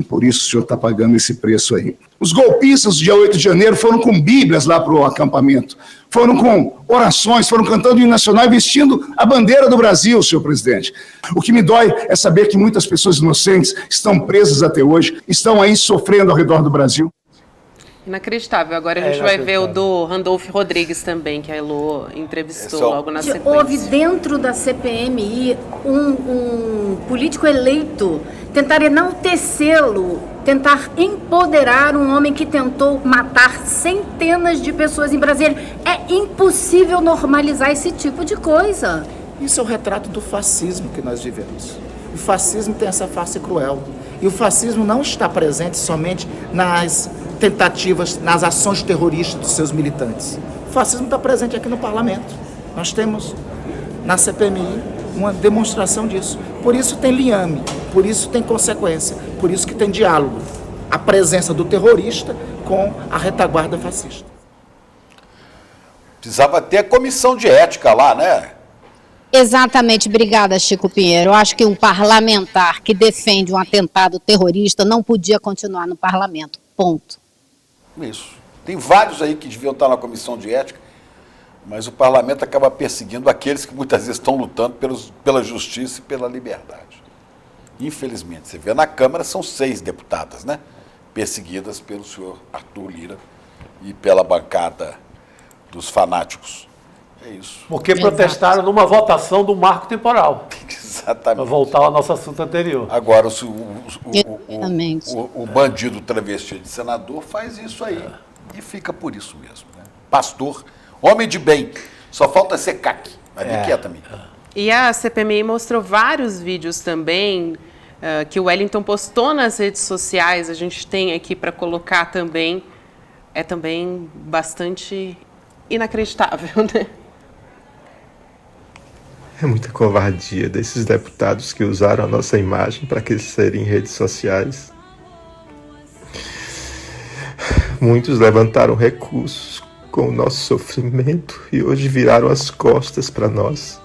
Por isso o senhor está pagando esse preço aí. Os golpistas do dia 8 de janeiro foram com bíblias lá para o acampamento, foram com orações, foram cantando o hino nacional e vestindo a bandeira do Brasil, senhor presidente. O que me dói é saber que muitas pessoas inocentes estão presas até hoje, estão aí sofrendo ao redor do Brasil. Inacreditável. Agora a gente vai ver o do Randolfo Rodrigues também, que a Elô entrevistou logo na sequência. Houve dentro da CPMI um político eleito tentar enaltecê-lo, tentar empoderar um homem que tentou matar centenas de pessoas em Brasília. É impossível normalizar esse tipo de coisa. Isso é o retrato do fascismo que nós vivemos. O fascismo tem essa face cruel. E o fascismo não está presente somente nas tentativas, nas ações terroristas dos seus militantes. O fascismo está presente aqui no parlamento. Nós temos na CPMI uma demonstração disso. Por isso tem liame, por isso tem consequência, por isso que tem diálogo. A presença do terrorista com a retaguarda fascista. Precisava ter a comissão de ética lá, né? Exatamente, obrigada, Chico Pinheiro. Eu acho que um parlamentar que defende um atentado terrorista não podia continuar no parlamento, ponto. Isso. Tem vários aí que deviam estar na comissão de ética, mas o parlamento acaba perseguindo aqueles que muitas vezes estão lutando pela justiça e pela liberdade. Infelizmente, você vê na Câmara, são 6 deputadas, né? Perseguidas pelo senhor Arthur Lira e pela bancada dos fanáticos. É isso. Porque protestaram numa votação do marco temporal. Exatamente. Para voltar ao nosso assunto anterior. Agora, o bandido travesti de senador faz isso aí. E fica por isso mesmo. Né? Pastor, homem de bem. Só falta ser caque. Mas nem quieta também. E a CPMI mostrou vários vídeos também que o Wellington postou nas redes sociais. A gente tem aqui para colocar também. É também bastante inacreditável, né? É muita covardia desses deputados que usaram a nossa imagem para crescer em redes sociais. Muitos levantaram recursos com o nosso sofrimento e hoje viraram as costas para nós.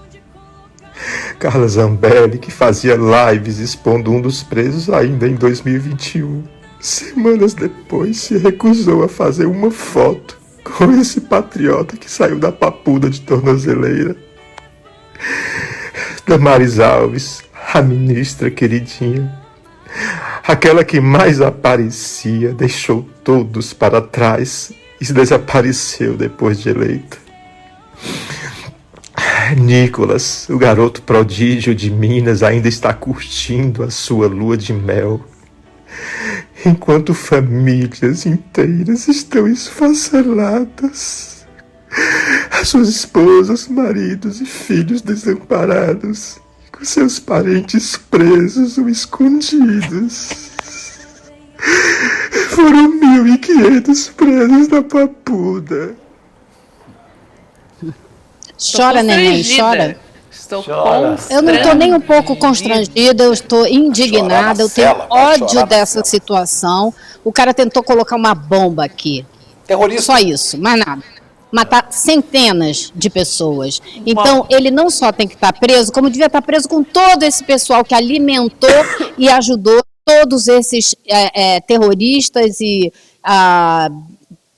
Carla Zambelli, que fazia lives expondo um dos presos ainda em 2021, semanas depois se recusou a fazer uma foto com esse patriota que saiu da papuda de tornozeleira. Damares Alves, a ministra queridinha, aquela que mais aparecia, deixou todos para trás e desapareceu depois de eleita. Nicolas, o garoto prodígio de Minas, ainda está curtindo a sua lua de mel, enquanto famílias inteiras estão esfaceladas, as suas esposas, maridos e filhos desamparados, com seus parentes presos ou escondidos. Foram 1.500 presos na papuda. Chora, neném, chora. Estou Eu não estou nem um pouco constrangida, eu estou indignada, eu tenho ódio dessa situação. O cara tentou colocar uma bomba aqui. Terrorista. Só isso, mais nada. Matar centenas de pessoas. Então, ele não só tem que estar preso, como devia estar preso com todo esse pessoal que alimentou e ajudou todos esses terroristas e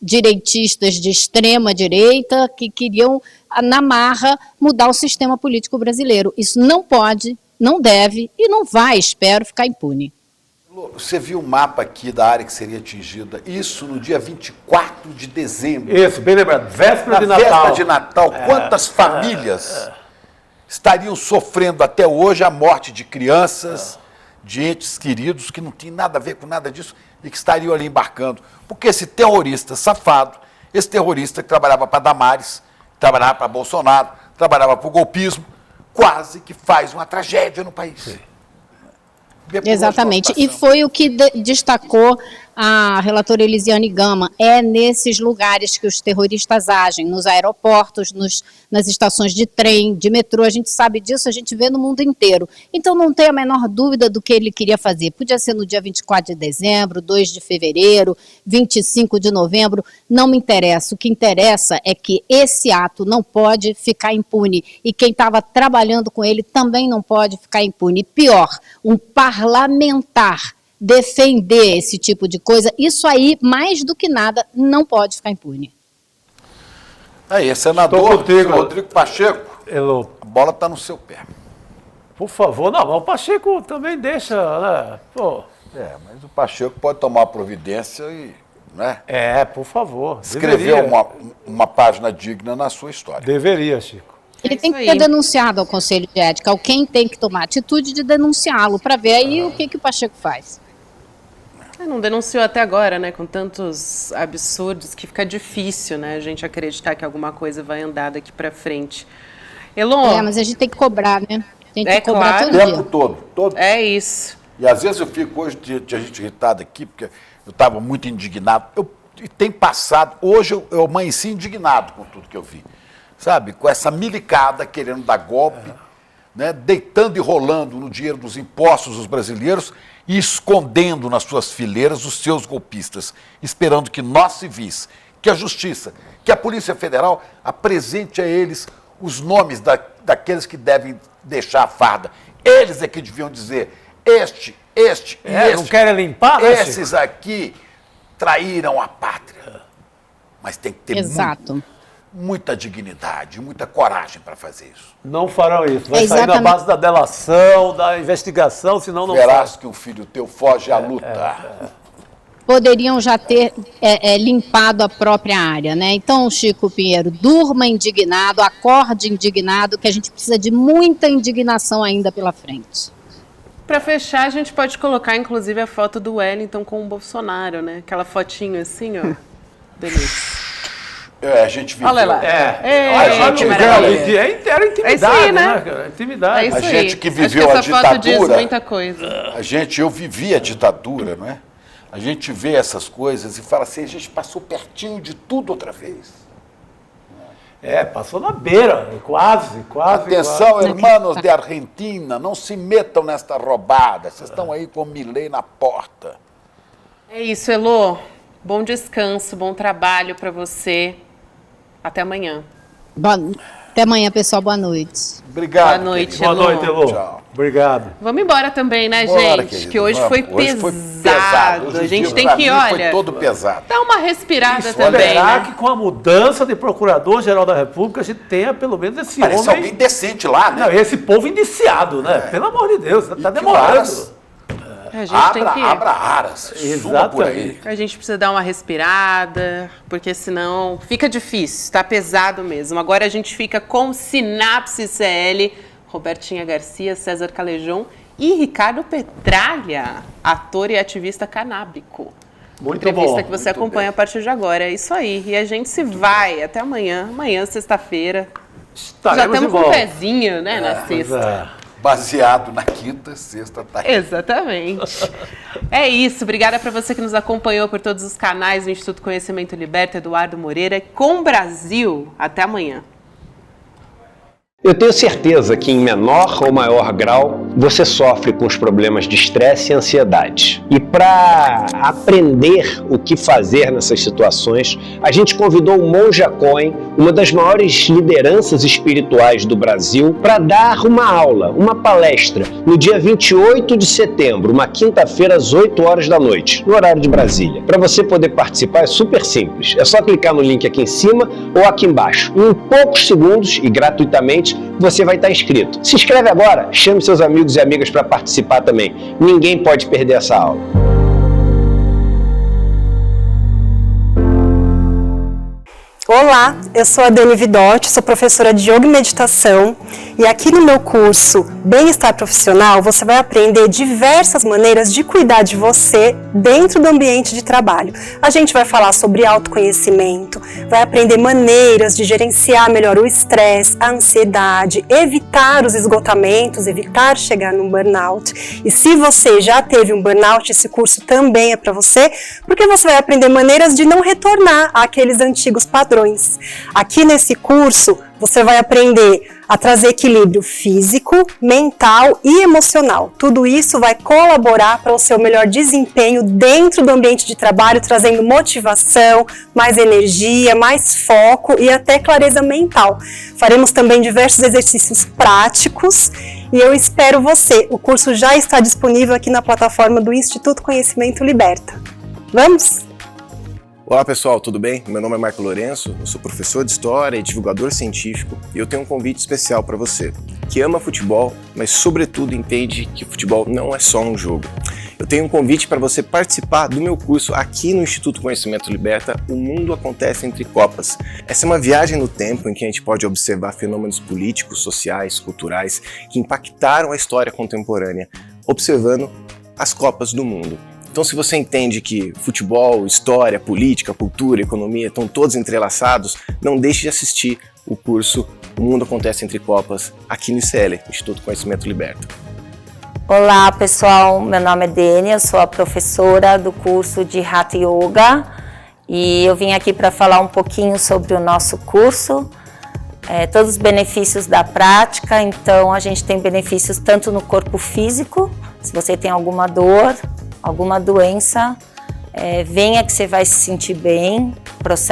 direitistas de extrema direita que queriam, na marra, mudar o sistema político brasileiro. Isso não pode, não deve e não vai, espero, ficar impune. Você viu o mapa aqui da área que seria atingida, isso no dia 24 de dezembro. Isso, bem lembrado, véspera de Natal. Véspera de Natal, quantas famílias estariam sofrendo até hoje a morte de crianças, de entes queridos que não tinham nada a ver com nada disso e que estariam ali embarcando. Porque esse terrorista safado, esse terrorista que trabalhava para Damares, trabalhava para Bolsonaro, trabalhava para o golpismo, quase que faz uma tragédia no país. Sim. Exatamente, e foi o que destacou a relatora Elisiane Gama, é nesses lugares que os terroristas agem, nos aeroportos, nas estações de trem, de metrô, a gente sabe disso, a gente vê no mundo inteiro. Então não tem a menor dúvida do que ele queria fazer, podia ser no dia 24 de dezembro, 2 de fevereiro, 25 de novembro, não me interessa, o que interessa é que esse ato não pode ficar impune, e quem estava trabalhando com ele também não pode ficar impune. Pior, um parlamentar defender esse tipo de coisa, isso aí, mais do que nada, não pode ficar impune. Aí, senador Rodrigo Pacheco, a bola está no seu pé. Por favor, não, mas o Pacheco também deixa, né? Pô. Mas o Pacheco pode tomar providência e, né? Por favor. Escrever uma página digna na sua história. Deveria, Chico. Ele tem que ser denunciado ao Conselho de Ética, alguém tem que tomar atitude de denunciá-lo, para ver aí o que o Pacheco faz. Não denunciou até agora, né? Com tantos absurdos que fica difícil, né? A gente acreditar que alguma coisa vai andar daqui para frente. Elon. Mas a gente tem que cobrar, né? Tem que cobrar claro. todo O dia. tempo todo. É isso. E às vezes eu fico hoje de a gente irritado aqui, porque eu estava muito indignado. E tem passado, hoje eu amanheci indignado com tudo que eu vi. Sabe? Com essa milicada querendo dar golpe, né? Deitando e rolando no dinheiro dos impostos dos brasileiros e escondendo nas suas fileiras os seus golpistas, esperando que nós civis, que a Justiça, que a Polícia Federal apresente a eles os nomes daqueles que devem deixar a farda. Eles é que deviam dizer, este, não querem limpar, né, esses aqui traíram a pátria. Mas tem que ter muita dignidade, muita coragem para fazer isso. Não farão isso. Vai sair na base da delação, da investigação, senão não verás que um filho teu foge à luta. Poderiam já ter limpado a própria área, né? Então, Chico Pinheiro, durma indignado, acorde indignado, que a gente precisa de muita indignação ainda pela frente. Para fechar, a gente pode colocar, inclusive, a foto do Wellington com o Bolsonaro, né? Aquela fotinho assim, ó. Delícia. A gente viveu. Olha lá. Era intimidade, É isso aí, né? Intimidade. É isso a gente aí. que viveu Acho que essa a foto diz ditadura. muita coisa. Eu vivi a ditadura, não é? A gente vê essas coisas e fala assim, a gente passou pertinho de tudo outra vez. Passou na beira, quase. Atenção, irmãos de Argentina, não se metam nesta roubada. Vocês estão aí com o Milei na porta. É isso, Elô. Bom descanso, bom trabalho para você. Até amanhã. Até amanhã, pessoal. Boa noite. Obrigado. Boa noite, Boa Elô. noite, Elô. Tchau. Obrigado. Vamos embora também, né, Bora, gente? querido, Que hoje foi pesado. Hoje A gente o tem dia que, pra mim olha, foi todo pesado. dar uma respirada também, Esperar né? que com a mudança de Procurador-Geral da República a gente tenha pelo menos esse Parece homem... alguém decente lá, né? Não, esse povo indiciado, né? Pelo amor de Deus, tá demorando. A gente tem que... Abra aras, suba por aí. A gente precisa dar uma respirada, porque senão fica difícil, tá pesado mesmo. Agora a gente fica com Sinapse CL, Robertinha Garcia, César Calejão e Ricardo Petralha, ator e ativista canábico. Muito Entrevista bom, que você muito acompanha a partir de agora, é isso aí. E a gente se vai até amanhã, sexta-feira. Já estamos com um pezinho, né, na sexta. Baseado na quinta, sexta, tá aí. Exatamente. É isso. Obrigada para você que nos acompanhou por todos os canais do Instituto Conhecimento Liberta, Eduardo Moreira, com Brasil. Até amanhã. Eu tenho certeza que em menor ou maior grau você sofre com os problemas de estresse e ansiedade. E para aprender o que fazer nessas situações, a gente convidou o Monja Coen, uma das maiores lideranças espirituais do Brasil, para dar uma aula, uma palestra, no dia 28 de setembro, uma quinta-feira, às 8 horas da noite, no horário de Brasília. Para você poder participar é super simples, é só clicar no link aqui em cima ou aqui embaixo. Em poucos segundos e gratuitamente, você vai estar inscrito. Se inscreve agora, chame seus amigos e amigas para participar também. Ninguém pode perder essa aula. Olá, eu sou a Dani Vidotti, sou professora de Yoga e Meditação e aqui no meu curso Bem-Estar Profissional você vai aprender diversas maneiras de cuidar de você dentro do ambiente de trabalho. A gente vai falar sobre autoconhecimento, vai aprender maneiras de gerenciar melhor o estresse, a ansiedade, evitar os esgotamentos, evitar chegar num burnout. E se você já teve um burnout, esse curso também é para você, porque você vai aprender maneiras de não retornar àqueles antigos padrões. Aqui nesse curso você vai aprender a trazer equilíbrio físico, mental e emocional. Tudo isso vai colaborar para o seu melhor desempenho dentro do ambiente de trabalho, trazendo motivação, mais energia, mais foco e até clareza mental. Faremos também diversos exercícios práticos e eu espero você. O curso já está disponível aqui na plataforma do Instituto Conhecimento Liberta. Vamos? Olá pessoal, tudo bem? Meu nome é Marco Lourenço, eu sou professor de História e divulgador científico e eu tenho um convite especial para você, que ama futebol, mas sobretudo entende que futebol não é só um jogo. Eu tenho um convite para você participar do meu curso aqui no Instituto Conhecimento Liberta, O Mundo Acontece Entre Copas. Essa é uma viagem no tempo em que a gente pode observar fenômenos políticos, sociais, culturais que impactaram a história contemporânea, observando as Copas do Mundo. Então, se você entende que futebol, história, política, cultura, economia estão todos entrelaçados, não deixe de assistir o curso O Mundo Acontece Entre Copas aqui no ICL, Instituto Conhecimento Liberta. Olá pessoal, meu nome é Dani, eu sou a professora do curso de Hatha Yoga e eu vim aqui para falar um pouquinho sobre o nosso curso, todos os benefícios da prática. Então a gente tem benefícios tanto no corpo físico, se você tem alguma dor, alguma doença, venha que você vai se sentir bem, processo